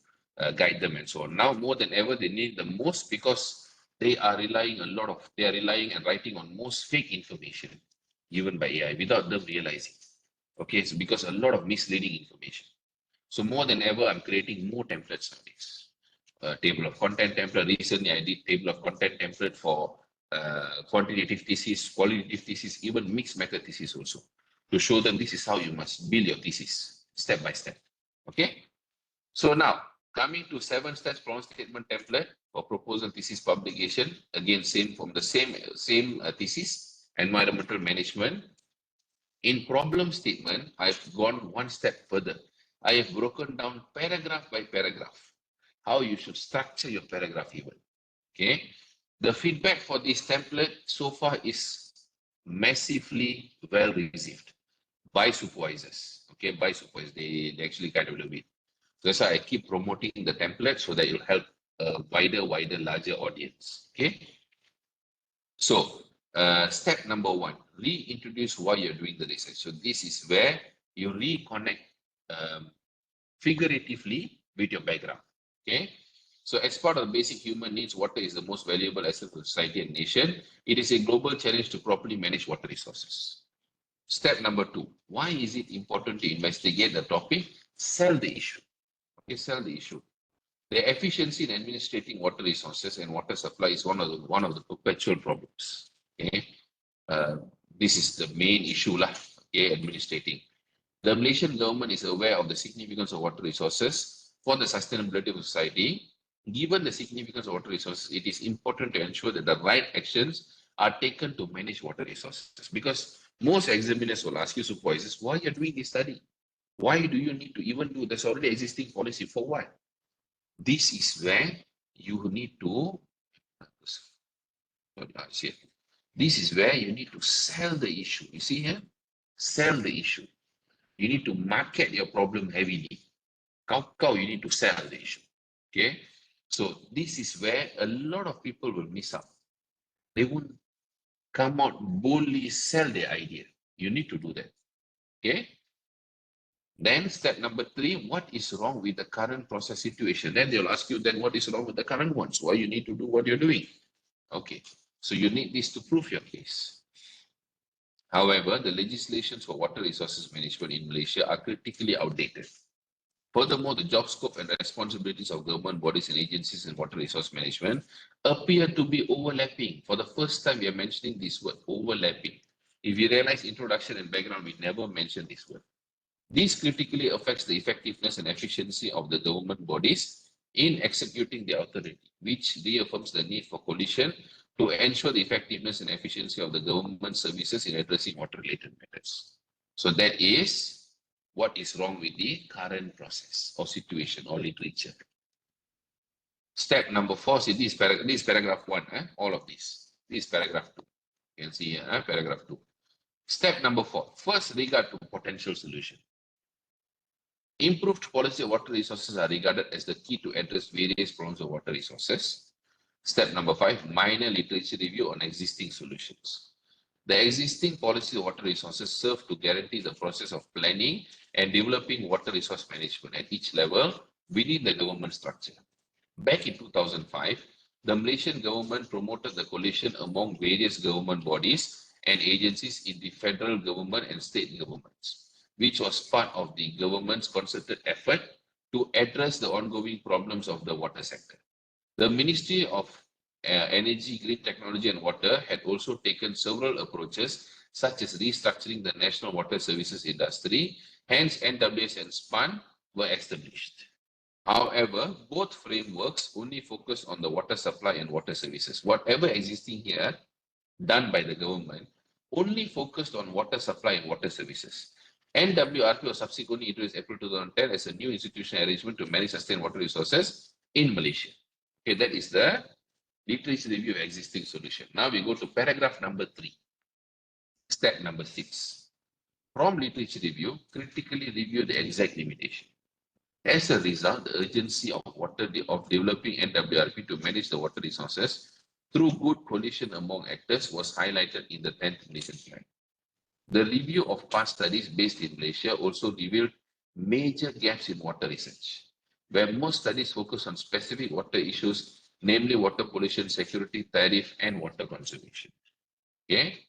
guide them and so on. Now more than ever, they need the most, because they are relying and writing on most fake information given by AI without them realizing. Okay, so because a lot of misleading information. So more than ever, I'm creating more templates nowadays. Table of content template. Recently, I did table of content template for quantitative thesis, qualitative thesis, even mixed method thesis also, to show them this is how you must build your thesis step by step. Okay. So now coming to 7 steps problem statement template for proposal thesis publication. Again, same from the same thesis, environmental management. In problem statement, I've gone one step further. I have broken down paragraph by paragraph how you should structure your paragraph even. Okay. The feedback for this template so far is massively well received by supervisors. Okay, by supervisors. They actually kind of love it. That's why I keep promoting the template so that it will help a wider, larger audience. Okay. So step number 1, reintroduce why you're doing the research. So this is where you reconnect figuratively with your background. Okay. So as part of basic human needs, water is the most valuable asset for society and nation. It is a global challenge to properly manage water resources. Step number 2, why is it important to investigate the topic? Sell the issue. Okay, sell the issue. The efficiency in administrating water resources and water supply is one of the perpetual problems. Okay, this is the main issue lah. Okay, administrating. The Malaysian government is aware of the significance of water resources for the sustainability of society. Given the significance of water resources, it is important to ensure that the right actions are taken to manage water resources. Because most examiners will ask you, supervisors, why you're doing this study? Why do you need to even do this already existing policy? For what? This is where you need to, this is where you need to sell the issue. You see here? Sell the issue. You need to market your problem heavily. You need to sell the issue. Okay? So this is where a lot of people will miss out. They won't come out boldly sell their idea. You need to do that. Okay? Then step number 3, what is wrong with the current process situation? Then they'll ask you, then what is wrong with the current ones? Why you need to do what you're doing? Okay, so you need this to prove your case. However, the legislations for water resources management in Malaysia are critically outdated. Furthermore, the job scope and responsibilities of government bodies and agencies in water resource management appear to be overlapping. For the first time, we are mentioning this word, overlapping. If you realize introduction and background, we never mentioned this word. This critically affects the effectiveness and efficiency of the government bodies in executing their authority, which reaffirms the need for coalition to ensure the effectiveness and efficiency of the government services in addressing water-related matters. So that is what is wrong with the current process or situation or literature. Step number 4, see this is paragraph 1, all of this. This is paragraph 2. You can see here, paragraph 2. Step number 4, first regard to potential solution. Improved policy of water resources are regarded as the key to address various problems of water resources. Step number 5, minor literature review on existing solutions. The existing policy of water resources serve to guarantee the process of planning and developing water resource management at each level within the government structure. Back in 2005, the Malaysian government promoted the coalition among various government bodies and agencies in the federal government and state governments, which was part of the government's concerted effort to address the ongoing problems of the water sector. The Ministry of Energy, Green Technology and Water had also taken several approaches, such as restructuring the national water services industry. Hence, NWS and SPAN were established. However, both frameworks only focus on the water supply and water services. Whatever existing here, done by the government, only focused on water supply and water services. NWRP was subsequently introduced April 2010 as a new institutional arrangement to manage sustained water resources in Malaysia. Okay, that is the literature review of existing solution. Now we go to paragraph number 3, step number 6. From literature review, critically review the exact limitation. As a result, the urgency of developing NWRP to manage the water resources through good coalition among actors was highlighted in the 10th Malaysian Plan. The review of past studies based in Malaysia also revealed major gaps in water research, where most studies focus on specific water issues, namely water pollution, security, tariff, and water conservation. Okay.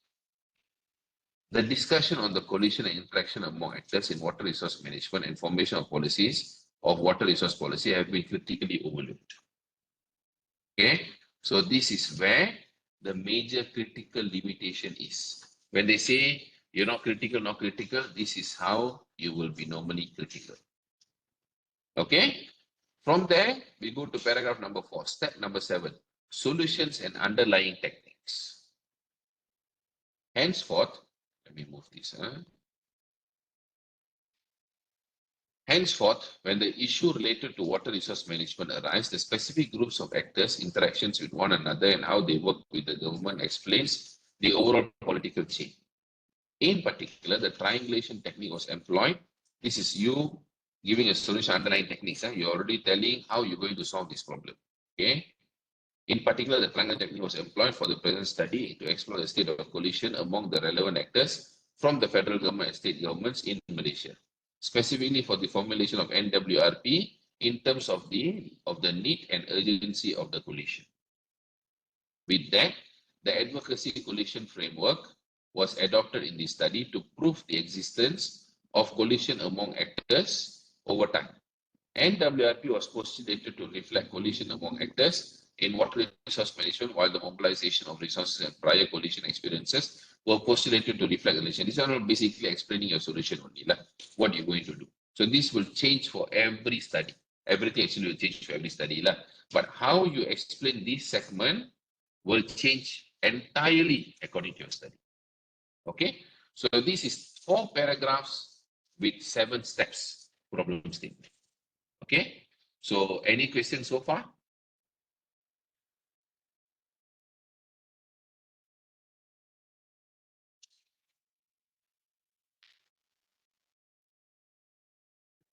The discussion on the coalition and interaction among actors in water resource management and formation of policies of water resource policy have been critically overlooked. Okay, so this is where the major critical limitation is. When they say you're not critical, this is how you will be normally critical. Okay, from there, we go to paragraph number 4, step number 7, solutions and underlying techniques. Henceforth, let me move this. Henceforth, when the issue related to water resource management arises, the specific groups of actors' interactions with one another and how they work with the government explains the overall political chain. In particular, the triangulation technique was employed. This is you giving a solution underlying techniques. You're already telling how you're going to solve this problem. Okay. In particular, the triangle technique was employed for the present study to explore the state of coalition among the relevant actors from the federal government and state governments in Malaysia, specifically for the formulation of NWRP in terms of the need and urgency of the coalition. With that, the advocacy coalition framework was adopted in this study to prove the existence of coalition among actors over time. NWRP was postulated to reflect coalition among actors in water resource management, while the mobilization of resources and prior coalition experiences were postulated to reflect the relation. These are all basically explaining your solution only, what you're going to do. So this will change for every study. Everything actually will change for every study. But how you explain this segment will change entirely according to your study. Okay, so this is 4 paragraphs with 7 steps problem statement. Okay, so any questions so far?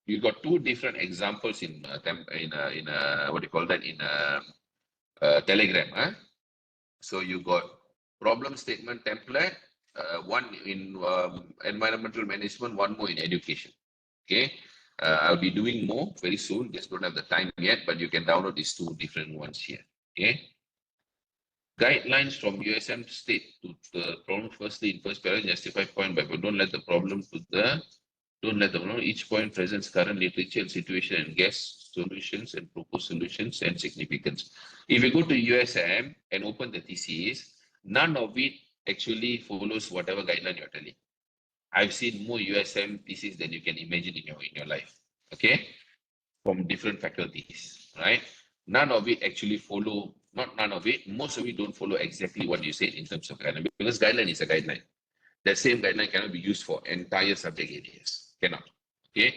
You got 2 different examples in what do you call that, in Telegram. So you got problem statement template, one in environmental management, one more in education. Okay, I'll be doing more very soon. Just don't have the time yet, but you can download these 2 different ones here. Okay. Guidelines from USM state to the problem firstly in first paragraph, justify point by point. Don't let the problem each point presents current literature and situation and guess solutions and propose solutions and significance. If you go to USM and open the thesis, none of it actually follows whatever guideline you're telling. I've seen more USM thesis than you can imagine in your life. Okay, from different faculties, right? None of it actually follow, not none of it, most of it don't follow exactly what you said in terms of guideline, because guideline is a guideline. That same guideline cannot be used for entire subject areas. Cannot. Okay.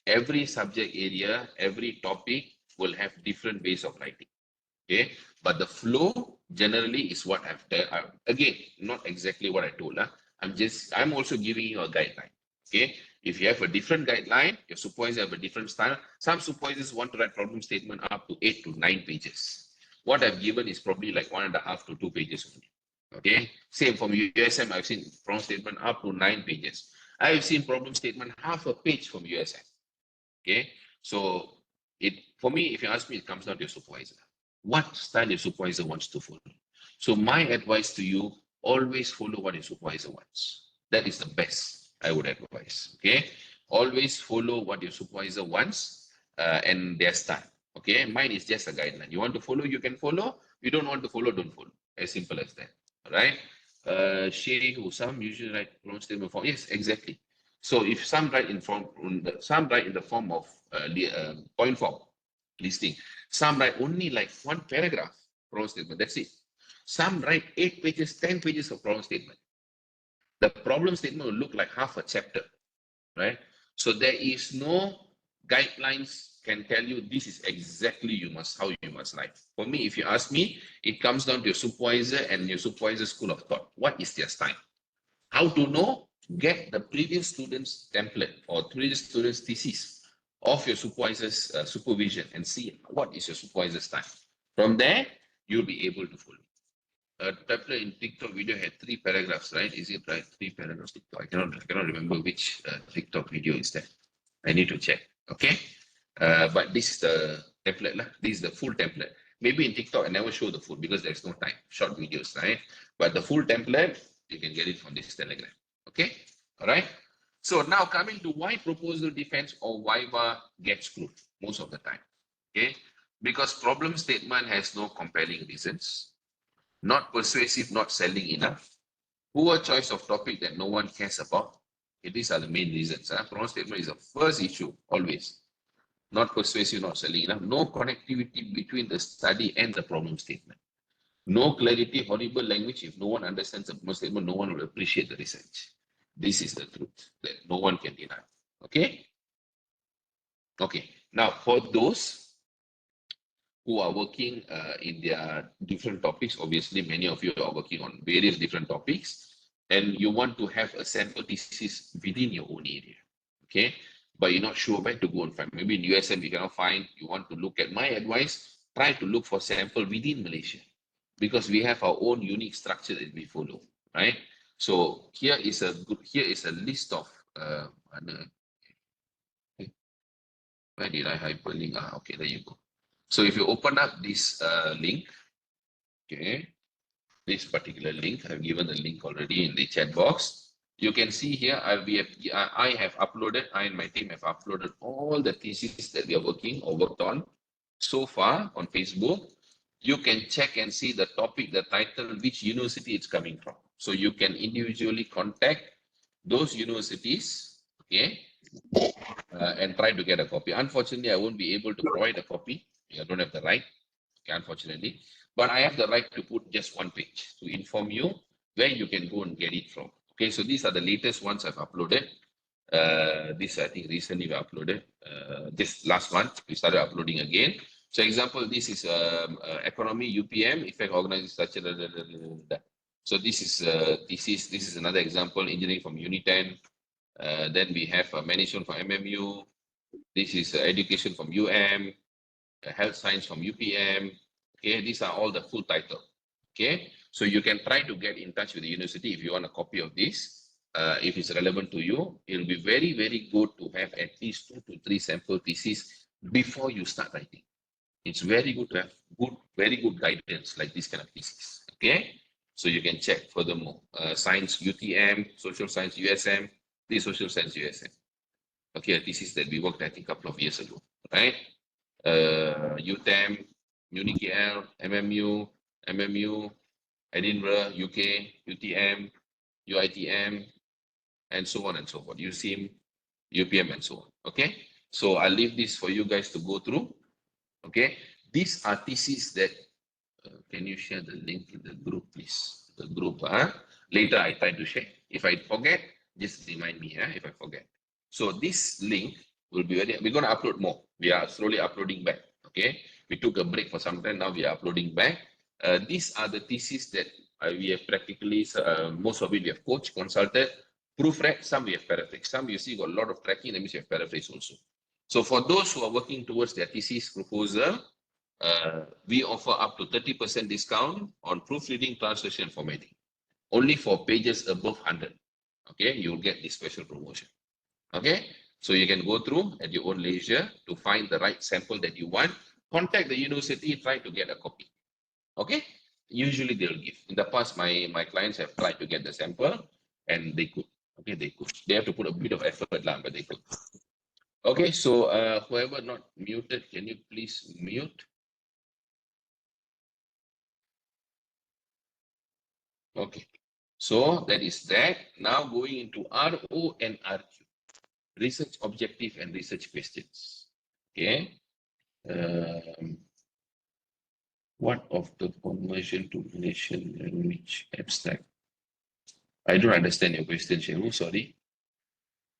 Every subject area, every topic will have different ways of writing. Okay. But the flow generally is what I've done. Again, not exactly what I told. I'm also giving you a guideline. Okay. If you have a different guideline, your supervisor have a different style. Some supervisors want to write problem statement up to 8 to 9 pages. What I've given is probably like 1.5 to 2 pages only. Okay, same from USM, I've seen problem statement up to 9 pages. I've seen problem statement half a page from USM. Okay, so for me, if you ask me, it comes down to your supervisor. What style your supervisor wants to follow. So my advice to you, always follow what your supervisor wants. That is the best I would advise. Okay, always follow what your supervisor wants and their style. Okay, mine is just a guideline. You want to follow, you can follow. You don't want to follow, don't follow. As simple as that. All right. Who some usually write problem statement form. Yes, exactly. So if some write in the form of point form listing, some write only like one paragraph problem statement. That's it. Some write 8 pages, 10 pages of problem statement. The problem statement will look like half a chapter, right? So there is no guidelines can tell you this is exactly how you must write. For me, if you ask me, it comes down to your supervisor and your supervisor school of thought. What is their style? How to know? Get the previous student's template or previous student's thesis of your supervisor's supervision and see what is your supervisor's style. From there, you'll be able to follow. A template in TikTok video had 3 paragraphs, right? Is it right? 3 paragraphs TikTok. I cannot remember which TikTok video is that. I need to check. Okay. But this is the template. This is the full template. Maybe in TikTok, I never show the full because there's no time. Short videos, right? But the full template, you can get it from this Telegram. Okay. All right. So now coming to why proposal defense or Viva gets screwed most of the time. Okay. Because problem statement has no compelling reasons. Not persuasive, not selling enough. Poor choice of topic that no one cares about. Okay, these are the main reasons. Problem statement is the first issue, always. Not persuasive, not selling enough. No connectivity between the study and the problem statement. No clarity, horrible language. If no one understands the problem statement, no one will appreciate the research. This is the truth that no one can deny. Okay? Okay. Now, for those who are working in their different topics. Obviously, many of you are working on various different topics, and you want to have a sample thesis within your own area, okay? But you're not sure where to go and find. Maybe in USM you cannot find, you want to look at my advice, try to look for sample within Malaysia, because we have our own unique structure that we follow, right? So here is a list of, where did I hyperlink? Okay, there you go. So if you open up this link, okay, this particular link, I've given the link already in the chat box. You can see here, I and my team have uploaded all the theses that we are working or worked on so far on Facebook. You can check and see the topic, the title, which university it's coming from. So you can individually contact those universities, okay, and try to get a copy. Unfortunately, I won't be able to provide a copy. I don't have the right, okay, unfortunately, but I have the right to put just one page to inform you where you can go and get it from. Okay, so these are the latest ones I've uploaded. This I think recently we uploaded. This last month we started uploading again. So example, this is economy UPM effect organizing structure. So this is another example, engineering from Uniten. Then we have management from MMU. This is education from health science from UPM. Okay, these are all the full title. Okay, so you can try to get in touch with the university if you want a copy of this. If it's relevant to you, it'll be very, very good to have at least 2 to 3 sample theses before you start writing. It's very good to have very good guidance like this kind of thesis. Okay, so you can check furthermore. Science UTM, social science USM, this social science USM. Okay, a thesis that we worked I think a couple of years ago, right? UTM, UniKL, MMU, Edinburgh, UK, UTM, UITM, and so on and so forth. UCM, UPM, and so on. Okay, so I'll leave this for you guys to go through. Okay, these are theses that, can you share the link in the group, please? The group, later I try to share. If I forget, just remind me if I forget. So this link will be we're going to upload more. We are slowly uploading back. Okay, we took a break for some time. Now we are uploading back. These are the theses that we have practically, most of it we have coached, consulted, Proofread, some we have paraphrase. Some you see got a lot of tracking, that means you have paraphrase also. So for those who are working towards their thesis proposal, we offer up to 30% discount on proofreading, translation, and formatting. Only for pages above 100. Okay, you'll get this special promotion. Okay, so you can go through at your own leisure to find the right sample that you want. Contact the university, try to get a copy. Okay, usually they'll give. In the past, my clients have tried to get the sample and they could. Okay, they could. They have to put a bit of effort, but they could. Okay, so whoever not muted, can you please mute? Okay, so that is that. Now going into RO and RQ, research objective and research questions. Okay. What of the conversion to relation language abstract? I don't understand your question, Shehu, sorry.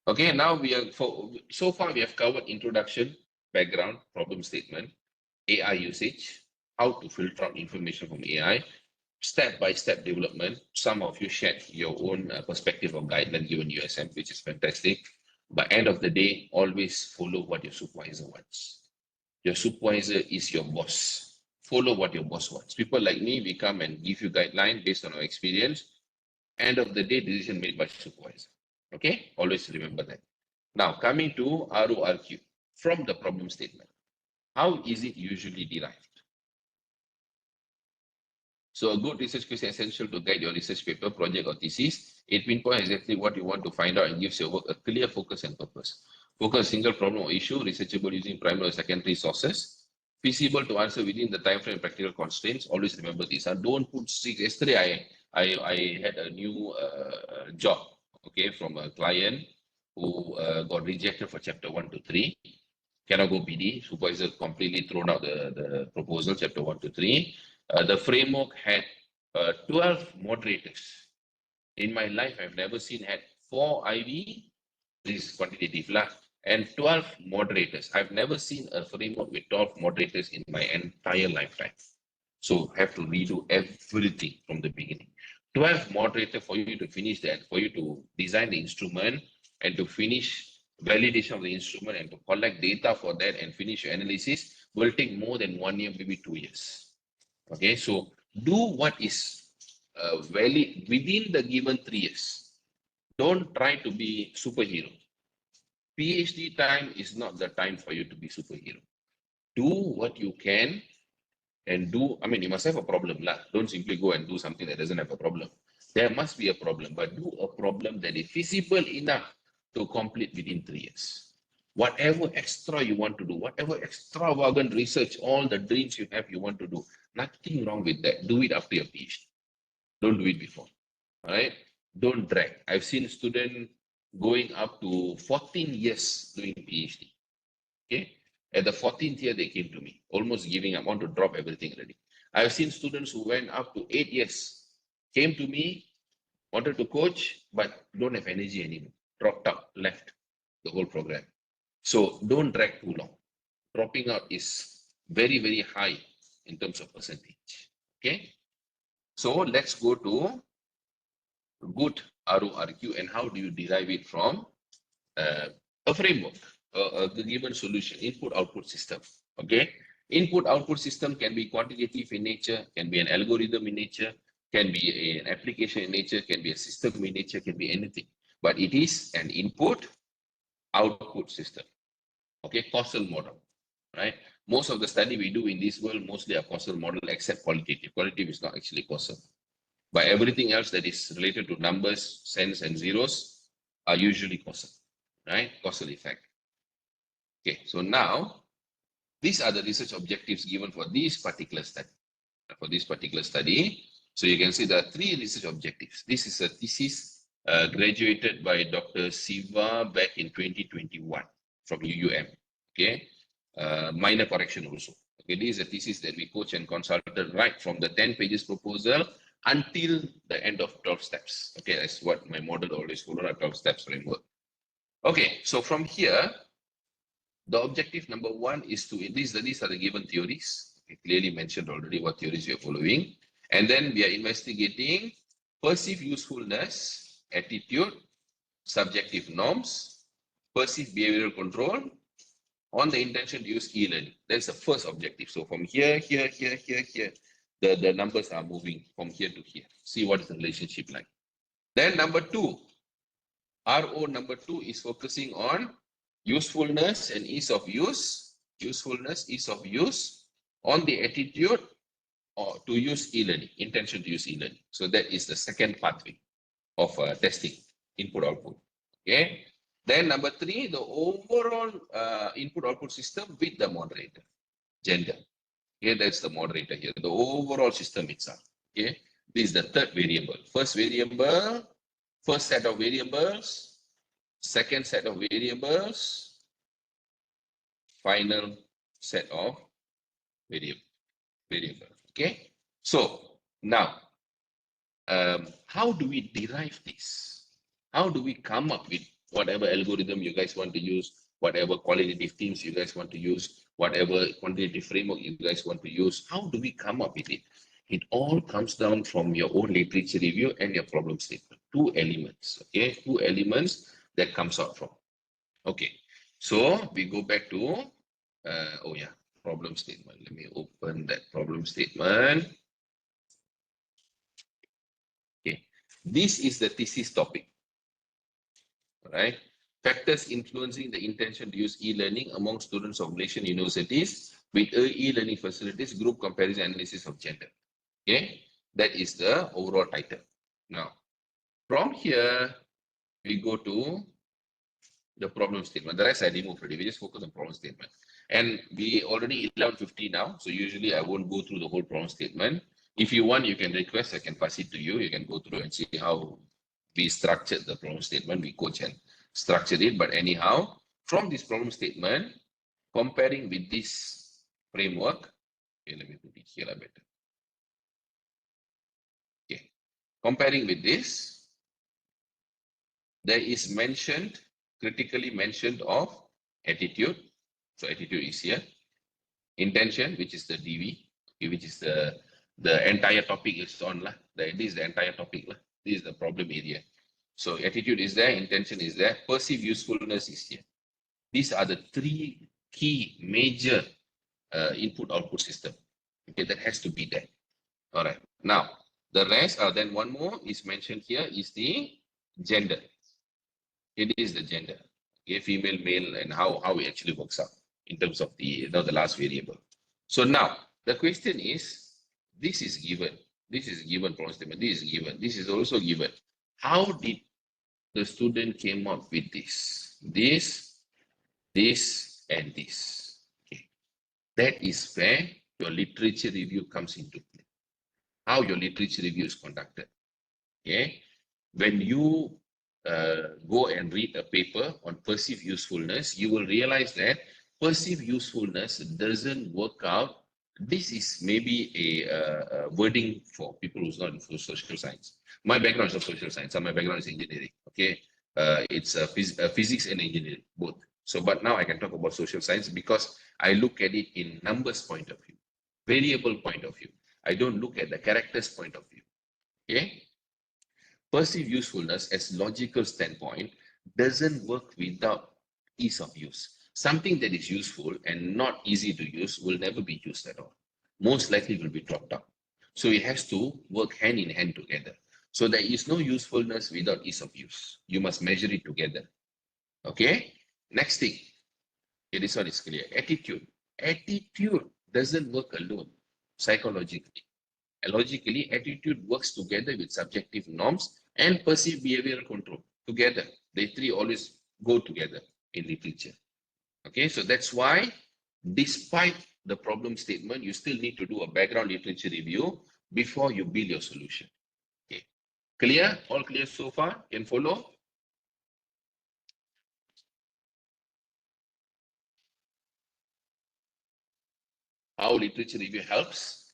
Okay, now so far we have covered introduction, background, problem statement, AI usage, how to filter out information from AI, step-by-step development. Some of you shared your own perspective of guideline given USM, which is fantastic. But end of the day, always follow what your supervisor wants. Your supervisor is your boss. Follow what your boss wants. People like me, we come and give you guideline based on our experience. End of the day, decision made by supervisor. Okay, always remember that. Now, coming to RORQ, from the problem statement, how is it usually derived? So a good research question is essential to guide your research paper, project, or thesis. It pinpoints exactly what you want to find out and gives your work a clear focus and purpose. Focus single problem or issue, researchable using primary or secondary sources, feasible to answer within the time frame and practical constraints. Always remember this. Don't put six. Yesterday, I had a new job, okay, from a client who got rejected for chapter 1 to 3. Cannot go PD. Supervisor completely thrown out the proposal, chapter 1 to 3. The framework had 12 moderators. In my life, I've never seen had 4 IV, this is quantitative lah, and 12 moderators. I've never seen a framework with 12 moderators in my entire lifetime. So have to redo everything from the beginning. 12 moderators for you to finish that, for you to design the instrument and to finish validation of the instrument and to collect data for that and finish your analysis will take more than 1 year, maybe 2 years. Okay, so do what is valid within the given 3 years. Don't try to be superhero. PhD time is not the time for you to be superhero. Do what you can and do, I mean, you must have a problem lah. Don't simply go and do something that doesn't have a problem. There must be a problem, but do a problem that is feasible enough to complete within 3 years. Whatever extra you want to do, whatever extravagant research, all the dreams you have, you want to do, nothing wrong with that. Do it after your PhD. Don't do it before. All right? Don't drag. I've seen students going up to 14 years doing PhD. Okay? At the 14th year, they came to me, almost giving up, want to drop everything already. I've seen students who went up to 8 years, came to me, wanted to coach, but don't have energy anymore. Dropped out, left the whole program. So don't drag too long. Dropping out is very, very high in terms of percentage. Okay? So let's go to good RORQ and how do you derive it from a framework, a given solution, input-output system. Okay? Input-output system can be quantitative in nature, can be an algorithm in nature, can be an application in nature, can be a system in nature, can be anything. But it is an input-output system. Okay, causal model, right? Most of the study we do in this world mostly are causal model except qualitative. Qualitative is not actually causal. But everything else that is related to numbers, cents, and zeros are usually causal, right? Causal effect. Okay, so now these are the research objectives given for this particular study. So you can see there are 3 research objectives. This is a thesis graduated by Dr. Siva back in 2021 from UUM. Okay, minor correction also. Okay, this is a thesis that we coach and consulted right from the 10 pages proposal until the end of 12 steps. Okay, that's what my model always follow, a 12 steps framework. Okay, so from here, the objective number 1 is to, these are the given theories. Okay, clearly mentioned already what theories we are following. And then we are investigating perceived usefulness, attitude, subjective norms, perceived behavioral control, on the intention to use e-learning. That's the first objective. So from here, the numbers are moving from here to here. See what is the relationship like. Then number two, RO number two is focusing on usefulness and ease of use. Usefulness, ease of use on the attitude or to use e-learning, intention to use e-learning. So that is the second pathway of testing, input output. Okay. Then number three, the overall input output system with the moderator, gender. Okay, that's the moderator here, the overall system itself. Okay, this is the third variable. First variable, first set of variables, second set of variables, final set of variable. Okay, so now, how do we derive this? How do we come up with whatever algorithm you guys want to use, whatever qualitative themes you guys want to use, whatever quantitative framework you guys want to use? How do we come up with it? It all comes down from your own literature review and your problem statement. Two elements, okay? Two elements that comes out from. Okay, so we go back to, problem statement. Let me open that problem statement. Okay, this is the thesis topic. All right, factors influencing the intention to use e-learning among students of Malaysian universities with e-learning facilities, group comparison analysis of gender. Okay, that is the overall title. Now, from here, we go to the problem statement. The rest I removed already. We just focus on problem statement. And we already 11:50 now, so usually I won't go through the whole problem statement. If you want, you can request, I can pass it to you. You can go through and see how we structured the problem statement. We coach and structured it. But anyhow, from this problem statement, comparing with this framework, okay, let me put it here better. Okay, comparing with this, there is mentioned, critically mentioned of attitude. So attitude is here. Intention, which is the DV, which is the entire topic is on lah. This is the entire topic lah. This is the problem area. So attitude is there, intention is there, perceived usefulness is here. These are the three key major input-output system. Okay, that has to be there. All right. Now the rest, then one more is mentioned here is the gender. It is the gender. Okay, female, male, and how it actually works out in terms of the last variable. So now the question is, this is given problem statement, this is given, this is also given. How did the student came up with this, and this? Okay, that is where your literature review comes into play. How your literature review is conducted. Okay, when you go and read a paper on perceived usefulness, you will realize that perceived usefulness doesn't work out. This is maybe a wording for people who's not in social science. My background is not social science, so my background is engineering. Okay, it's physics and engineering, both. So, but now I can talk about social science because I look at it in numbers point of view, variable point of view. I don't look at the characters point of view. Okay. Perceived usefulness as logical standpoint doesn't work without ease of use. Something that is useful and not easy to use will never be used at all. Most likely will be dropped out. So it has to work hand in hand together. So there is no usefulness without ease of use. You must measure it together. Okay. Next thing. Okay, this one is clear. Attitude. Attitude doesn't work alone psychologically. Logically, attitude works together with subjective norms and perceived behavioral control together. The three always go together in literature. Okay, so that's why, despite the problem statement, you still need to do a background literature review before you build your solution. Okay, clear? All clear so far? Can follow? How literature review helps?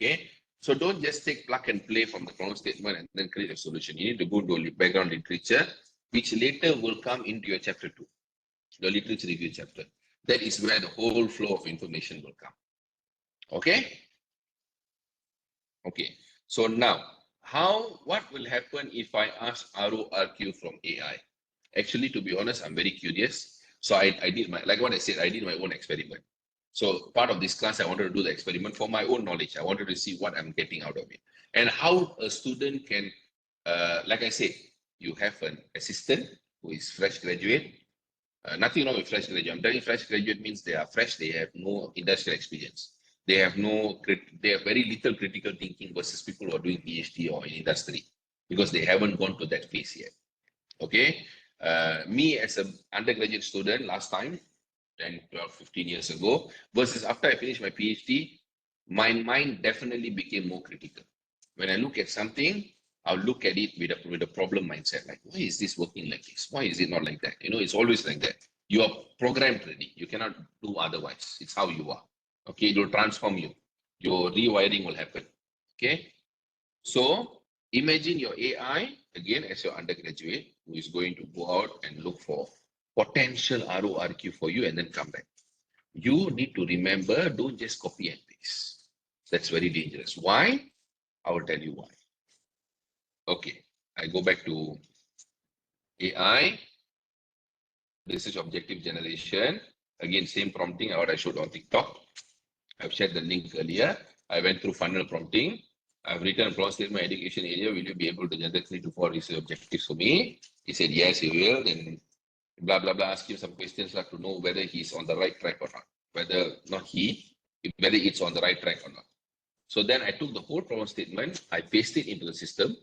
Okay, so don't just take plug and play from the problem statement and then create a solution. You need to go to background literature, which later will come into your chapter 2, the literature review chapter. That is where the whole flow of information will come. Okay? Okay, so now what will happen if I ask RORQ from AI? Actually, to be honest, I'm very curious. So I did like what I said, I did my own experiment. So part of this class, I wanted to do the experiment for my own knowledge. I wanted to see what I'm getting out of it and how a student can, like I said, you have an assistant who is fresh graduate. Nothing wrong with fresh graduate. I'm telling you, fresh graduate means they are fresh. They have no industrial experience. They have they have very little critical thinking versus people who are doing PhD or in industry because they haven't gone to that phase yet. Okay. Me as an undergraduate student last time, 10, 12, 15 years ago, versus after I finished my PhD, my mind definitely became more critical. When I look at something, I'll look at it with a problem mindset. Like, why is this working like this? Why is it not like that? You know, it's always like that. You are programmed already. You cannot do otherwise. It's how you are. Okay, it will transform you. Your rewiring will happen. Okay. So imagine your AI again as your undergraduate who is going to go out and look for potential RORQ for you and then come back. You need to remember, don't just copy and paste. That's very dangerous. Why? I will tell you why. Okay, I go back to AI, research objective generation. Again, same prompting what I showed on TikTok. I've shared the link earlier. I went through funnel prompting. I've written a problem statement education area. Will you be able to generate 3 to 4 research objectives for me? He said, yes, he will. Then blah, blah, blah, ask him some questions like to know whether he's on the right track or not. Whether not whether it's on the right track or not. So then I took the whole problem statement, I pasted it into the system.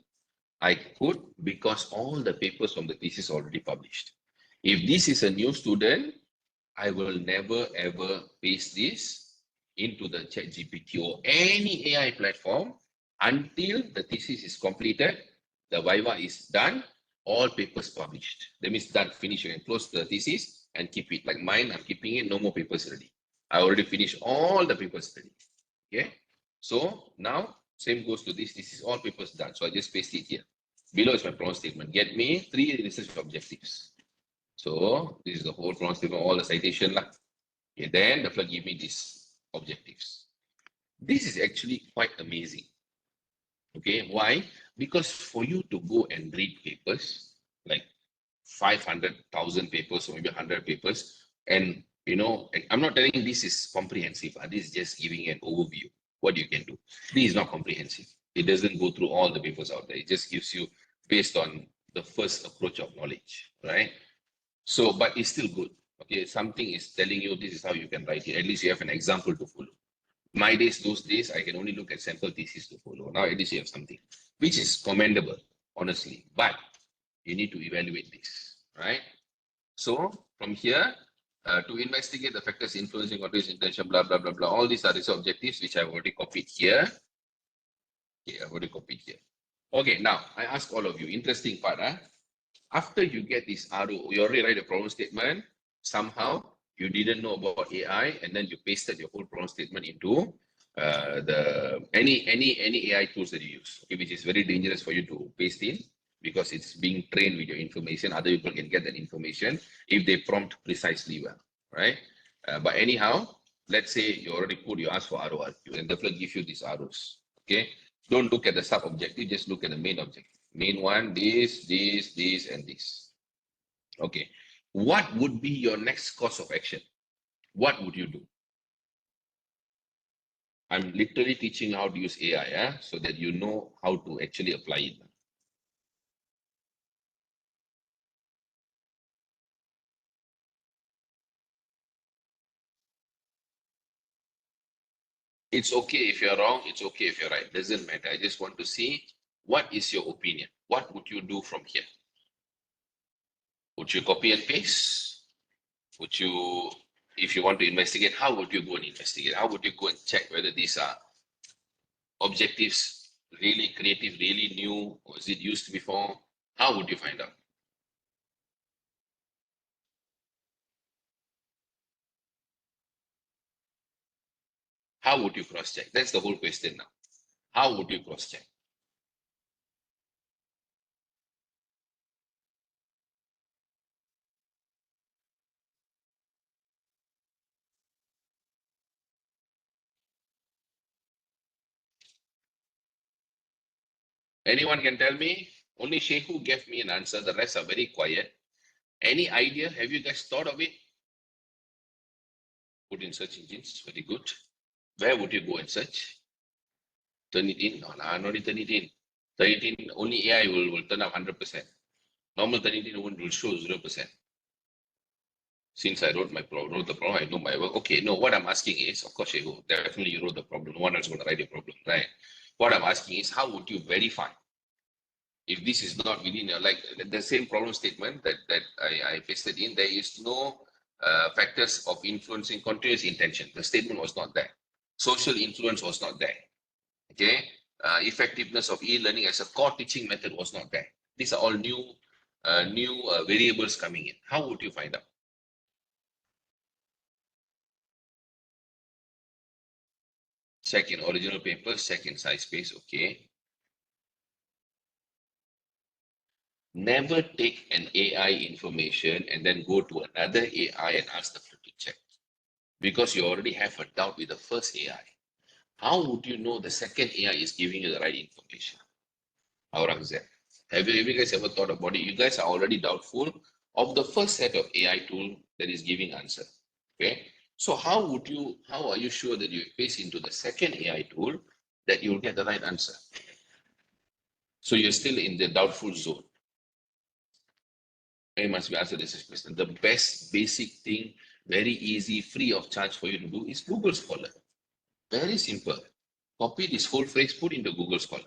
I could because all the papers from the thesis are already published. If this is a new student, I will never ever paste this into the ChatGPT or any AI platform until the thesis is completed, the Viva is done, all papers published. That means done, finish, you can close the thesis and keep it. Like mine, I'm keeping it, no more papers ready. I already finished all the papers ready. Okay. So now same goes to this. This is all papers done. So I just paste it here. Below is my problem statement. Get me 3 research objectives. So this is the whole problem statement, all the citation lah. Okay, then the flood give me these objectives. This is actually quite amazing. Okay, why? Because for you to go and read papers, like 500,000 papers or maybe 100 papers, and you know, I'm not telling this is comprehensive. This is just giving an overview what you can do. This is not comprehensive. It doesn't go through all the papers out there. It just gives you based on the first approach of knowledge, right? So, but it's still good. Okay, something is telling you this is how you can write it. At least you have an example to follow. My days, those days, I can only look at sample thesis to follow. Now at least you have something, which is commendable, honestly. But you need to evaluate this, right? So from here, to investigate the factors influencing context intention, blah, blah, blah, blah. All these are research objectives, which I've already copied here. Okay, I've already copied here. Okay, now I ask all of you, interesting part, after you get this RO, you already write a problem statement, somehow you didn't know about AI, and then you pasted your whole problem statement into any AI tools that you use, okay, which is very dangerous for you to paste in because it's being trained with your information. Other people can get that information if they prompt precisely well, right? But anyhow, let's say you ask for RORQ, and definitely give you these ROs, okay? Don't look at the sub-objective, just look at the main objective. Main one, this, and this. Okay. What would be your next course of action? What would you do? I'm literally teaching how to use AI, so that you know how to actually apply it. It's okay if you're wrong. It's okay if you're right. Doesn't matter. I just want to see what is your opinion. What would you do from here? Would you copy and paste? Would you, if you want to investigate, how would you go and investigate? How would you go and check whether these are objectives really creative, really new, or is it used before? How would you find out? How would you cross-check? That's the whole question now. How would you cross-check? Anyone can tell me? Only Shehu gave me an answer. The rest are very quiet. Any idea? Have you guys thought of it? Put in search engines. Very good. Where would you go and search? Turn it in? No, no need turn it in. Turn it in, only AI will turn up 100%. Normal turn it in will show 0%. Since I wrote the problem, I know my work. Okay, no, what I'm asking is, of course, Shehu, definitely you wrote the problem. No one else going to write the problem, right? What I'm asking is, how would you verify if this is not within your, like the same problem statement that I pasted in, there is no factors of influencing continuous intention. The statement was not there. Social influence was not there. Okay, effectiveness of e-learning as a core teaching method was not there. These are all new variables coming in. How would you find out? Check in original papers, check in size space. Okay. Never take an AI information and then go to another AI and ask the to check, because you already have a doubt with the first AI. How would you know the second AI is giving you the right information? Aurangzeb, have you guys ever thought about it? You guys are already doubtful of the first set of AI tool that is giving answer. Okay, so how are you sure that you paste into the second AI tool that you'll get the right answer? So you're still in the doubtful zone. I must be answered this question. The best basic thing, very easy, free of charge for you to do is Google Scholar. Very simple. Copy this whole phrase, put into Google Scholar.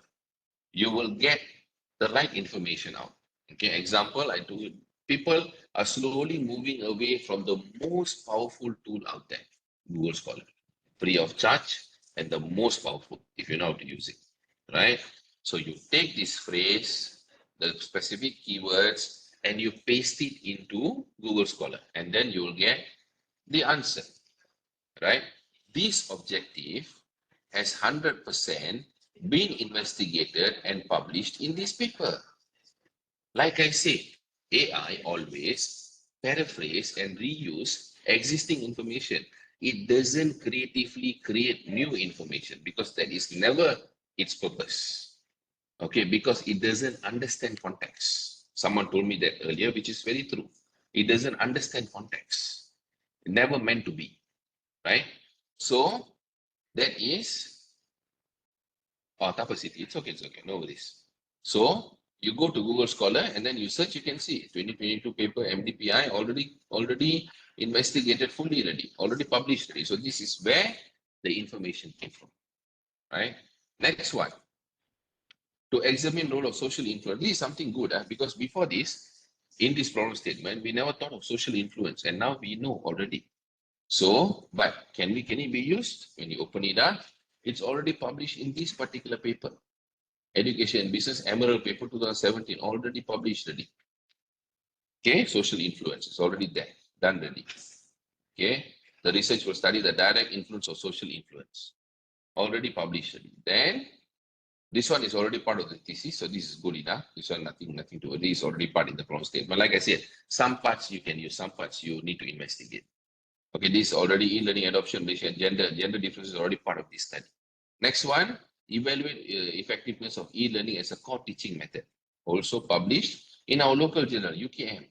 You will get the right information out. Okay, example, I do it. People are slowly moving away from the most powerful tool out there, Google Scholar. Free of charge and the most powerful if you know how to use it, right? So you take this phrase, the specific keywords, and you paste it into Google Scholar, and then you will get the answer, right? This objective has 100% been investigated and published in this paper. Like I said, AI always paraphrase and reuse existing information. It doesn't creatively create new information because that is never its purpose. Okay, because it doesn't understand context. Someone told me that earlier, which is very true. It doesn't understand context. It never meant to be, right? So that is, capacity. It's okay, no worries. So you go to Google Scholar and then you search, you can see 2022 paper MDPI already investigated fully already, already published already. So this is where the information came from, right? Next one. To examine role of social influence. This is something good, because before this, in this problem statement, we never thought of social influence, and now we know already. So, but can it be used? When you open it up, it's already published in this particular paper. Education and Business Emerald paper 2017, already published already. Okay, social influence is already there, done already. Okay, the research will study the direct influence of social influence. Already published already. Then this one is already part of the thesis, so this is good enough. This one, nothing to worry. This is already part in the problem statement. Like I said, some parts you can use, some parts you need to investigate. Okay, this is already e-learning adoption, and gender difference is already part of this study. Next one, evaluate effectiveness of e-learning as a core teaching method. Also published in our local journal, UKM,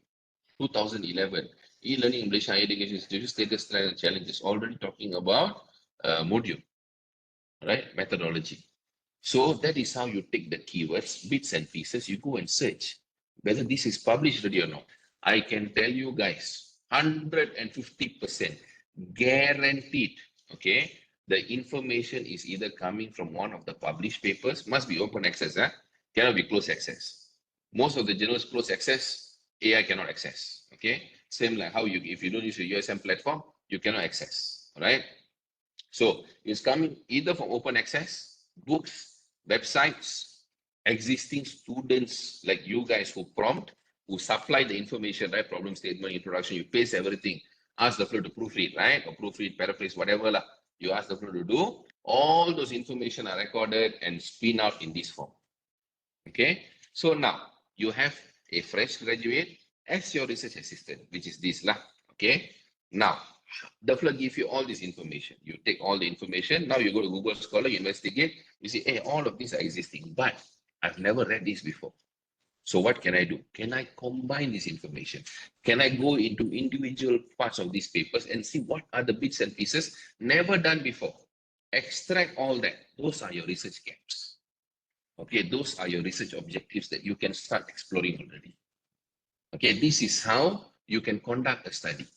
2011. E-learning in Malaysia Higher Education Institute, status, trend, and challenges. Already talking about module, right? Methodology. So that is how you take the keywords, bits and pieces, you go and search whether this is published already or not. I can tell you guys, 150% guaranteed, okay? The information is either coming from one of the published papers, must be open access, cannot be closed access. Most of the journals closed access, AI cannot access, okay? Same like how if you don't use your USM platform, you cannot access, all right? So it's coming either from open access, books, websites, existing students like you guys who prompt, who supply the information, right? Problem statement, introduction, you paste everything, ask the flow to proofread, right? Or proofread, paraphrase, whatever you ask the flow to do. All those information are recorded and spin out in this form. Okay, so now you have a fresh graduate as your research assistant, which is this lah. Okay, now the flow gives you all this information. You take all the information. Now you go to Google Scholar, you investigate, you see, hey, all of these are existing, but I've never read this before. So what can I do? Can I combine this information? Can I go into individual parts of these papers and see what are the bits and pieces never done before? Extract all that. Those are your research gaps. Okay, those are your research objectives that you can start exploring already. Okay, this is how you can conduct a study.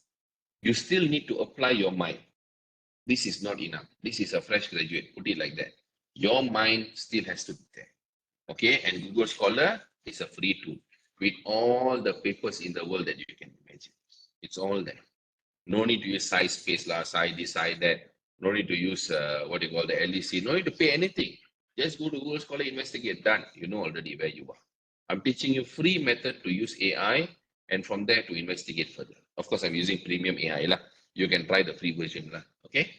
You still need to apply your mind. This is not enough. This is a fresh graduate, put it like that. Your mind still has to be there. Okay, and Google Scholar is a free tool with all the papers in the world that you can imagine. It's all there. No need to use size space, side this, side that. No need to use what you call the LEC. No need to pay anything. Just go to Google Scholar, investigate, done. You know already where you are. I'm teaching you free method to use AI and from there to investigate further. Of course, I'm using premium AI lah. You can try the free version lah. Okay.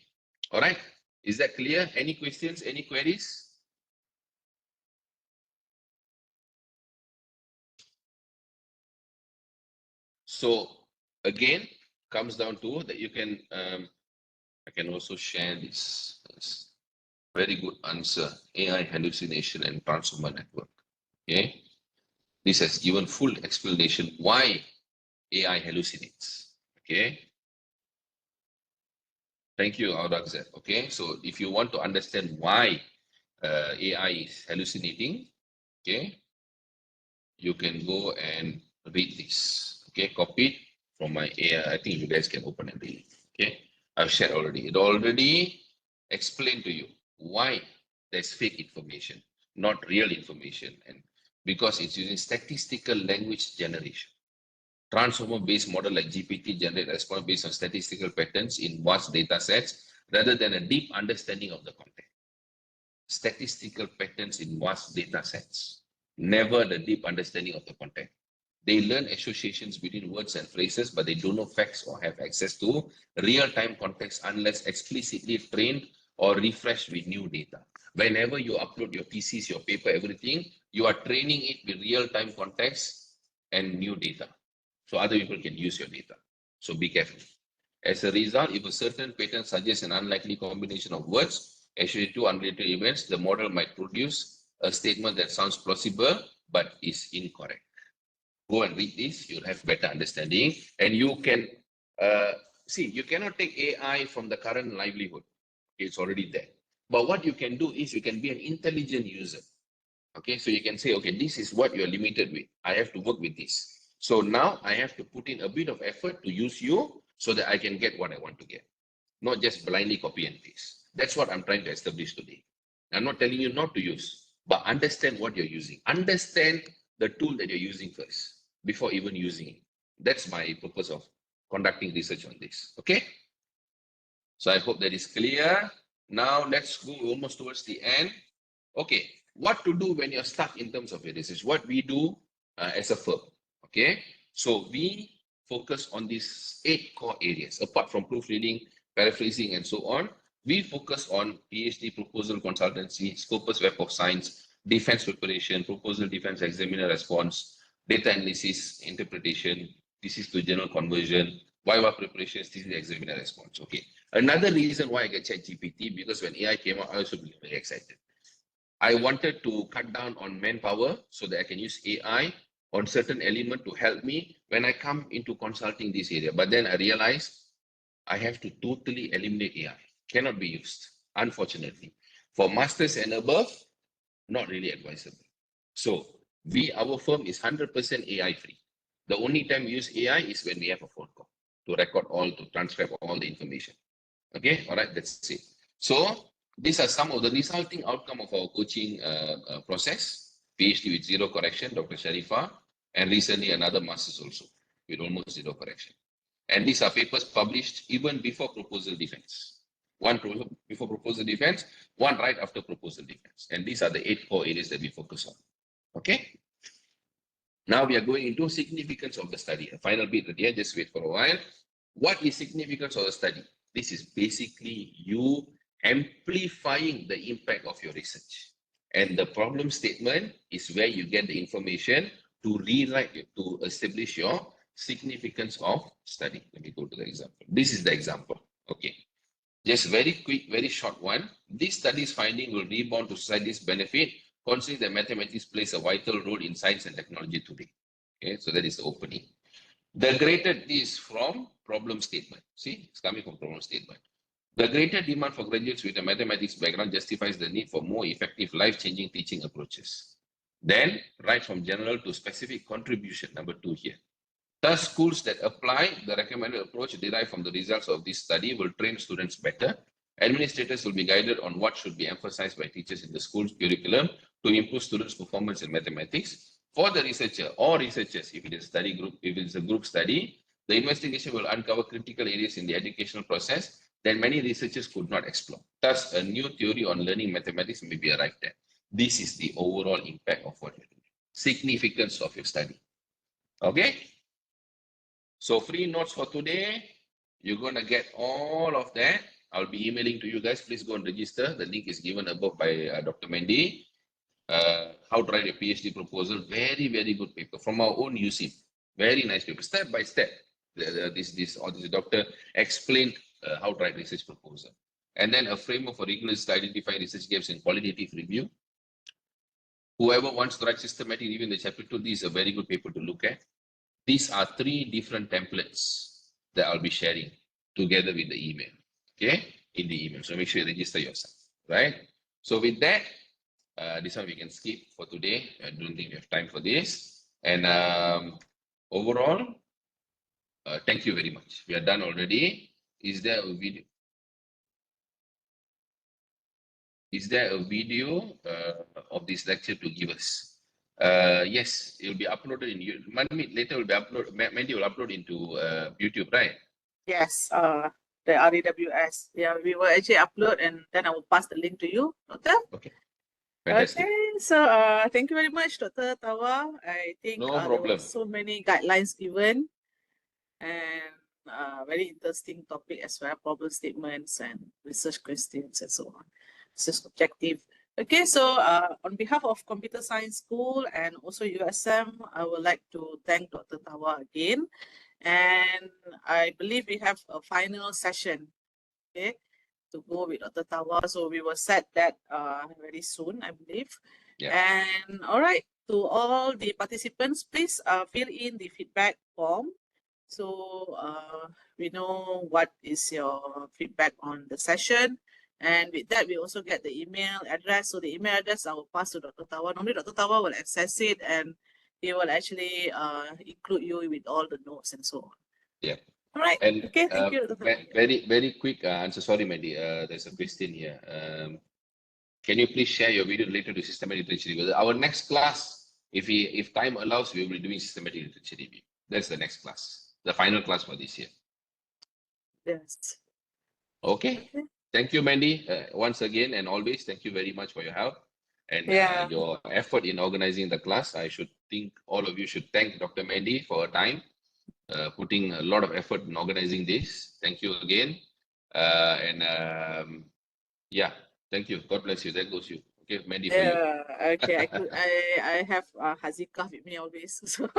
All right. Is that clear? Any questions? Any queries? So again, comes down to that you can, I can also share this. Very good answer. AI hallucination and transformer network. Okay. This has given full explanation why AI hallucinates. Okay. Thank you, Aurangzeb. Okay. So if you want to understand why AI is hallucinating, okay, you can go and read this. Okay, copy it from my AI. I think you guys can open and read it. Okay, I've shared already. It already explained to you why there's fake information, not real information, and because it's using statistical language generation. Transformer-based model like GPT generate response based on statistical patterns in vast data sets rather than a deep understanding of the content. Statistical patterns in vast data sets, never the deep understanding of the content. They learn associations between words and phrases, but they don't know facts or have access to real-time context unless explicitly trained or refreshed with new data. Whenever you upload your thesis, your paper, everything, you are training it with real-time context and new data. So other people can use your data. So be careful. As a result, if a certain pattern suggests an unlikely combination of words associated to unrelated events, the model might produce a statement that sounds plausible but is incorrect. Go and read this, you'll have better understanding. And you can see, you cannot take AI from the current livelihood. It's already there. But what you can do is you can be an intelligent user. Okay, so you can say, okay, this is what you're limited with. I have to work with this. So now I have to put in a bit of effort to use you so that I can get what I want to get. Not just blindly copy and paste. That's what I'm trying to establish today. I'm not telling you not to use, but understand what you're using. Understand the tool that you're using first before even using it. That's my purpose of conducting research on this. Okay. So I hope that is clear. Now let's go almost towards the end. Okay. What to do when you're stuck in terms of your research? What we do as a firm. Okay. So we focus on these 8 core areas, apart from proofreading, paraphrasing, and so on. We focus on PhD proposal consultancy, Scopus Web of Science, defense preparation, proposal defense examiner response, data analysis, interpretation, thesis to journal conversion, Viva preparations, thesis examiner response. Okay. Another reason why I get ChatGPT, because when AI came out, I also became very excited. I wanted to cut down on manpower so that I can use AI on certain element to help me when I come into consulting this area. But then I realized I have to totally eliminate AI. Cannot be used, unfortunately. For masters and above, not really advisable. So our firm is 100% AI free. The only time we use AI is when we have a phone call to record all, to transcribe all the information. Okay, all right, that's it. So these are some of the resulting outcome of our coaching process. PhD with 0 correction, Dr. Sharifah, and recently another master's also with almost 0 correction. And these are papers published even before proposal defense. One before proposal defense, one right after proposal defense. And these are the 8 core areas that we focus on. Okay. Now we are going into significance of the study. A final bit here, just wait for a while. What is significance of the study? This is basically you amplifying the impact of your research. And the problem statement is where you get the information to rewrite it, to establish your significance of study. Let me go to the example. This is the example. Okay. Just very quick, very short one. This study's finding will rebound to society's benefit considering that mathematics plays a vital role in science and technology today. Okay, so that is the opening. The greater is from problem statement. See, it's coming from problem statement. The greater demand for graduates with a mathematics background justifies the need for more effective life-changing teaching approaches. Then, right from general to specific contribution, number 2 here. Thus, schools that apply the recommended approach derived from the results of this study will train students better. Administrators will be guided on what should be emphasized by teachers in the school's curriculum to improve students' performance in mathematics. For the researcher or researchers, if it is a study group, if it is a group study, the investigation will uncover critical areas in the educational process that many researchers could not explore. Thus, a new theory on learning mathematics may be arrived at. This is the overall impact of what you're doing. Significance of your study. Okay? So free notes for today. You're going to get all of that. I'll be emailing to you guys. Please go and register. The link is given above by Dr. Mandy. How to write a PhD proposal. Very, very good paper from our own UC. Very nice paper. Step by step. This doctor explained how to write research proposal. And then a framework for rigorously identifying research gaps in qualitative review. Whoever wants to write systematic review in the chapter 2, this is a very good paper to look at. These are 3 different templates that I'll be sharing together with the email, okay, in the email. So make sure you register yourself, right? So with that, this one we can skip for today. I don't think we have time for this. And overall, thank you very much. We are done already. Is there a video? Is there a video of this lecture to give us? Yes, it will be uploaded in Manmeet. Later will be uploaded. Mandy will upload into YouTube, right? Yes, the REWS. Yeah, we will actually upload and then I will pass the link to you, Doctor. Okay. Fantastic. Okay, so thank you very much, Dr. Tawa. I think No there were problem. so many guidelines given and very interesting topic as well, problem statements and research questions and so on. Research objective. Okay, so on behalf of Computer Science School and also USM, I would like to thank Dr. Tawa again. And I believe we have a final session, okay, to go with Dr. Tawa. So we will set that very soon, I believe. Yeah. And all right, to all the participants, please fill in the feedback form. So we know what is your feedback on the session. And with that, we also get the email address. So the email address I will pass to Dr. Tawa. Normally, Dr. Tawa will access it and he will actually include you with all the notes and so on. Yeah. All right. And okay, thank you, Dr. Tawa. very quick answer. Sorry, Mandy. There's a question here. Can you please share your video related to systematic literature review? Our next class, if time allows, we will be doing systematic literature review. That's the next class, the final class for this year. Yes. Okay. Thank you, Mandy. Once again and always, thank you very much for your help and your effort in organizing the class. I should think all of you should thank Dr. Mandy for her time, putting a lot of effort in organizing this. Thank you again. Yeah, thank you. God bless you. That goes you. Okay, Mandy, for you. Okay. I have Hazika with me always. So.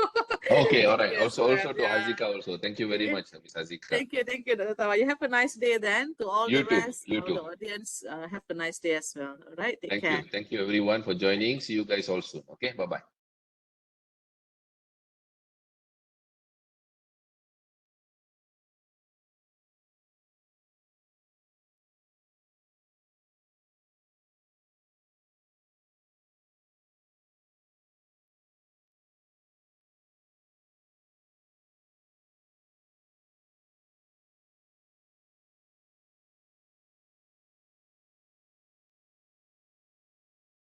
Okay, all right. Yes, Also to Hazika also. Thank you very much, Miss Hazika. Thank you, Dr. Tawa. You have a nice day then. To all You the too, rest, you all too. the audience, have a nice day as well. All right, take Thank care. you. Thank you everyone for joining. See you guys all soon. Okay, bye-bye.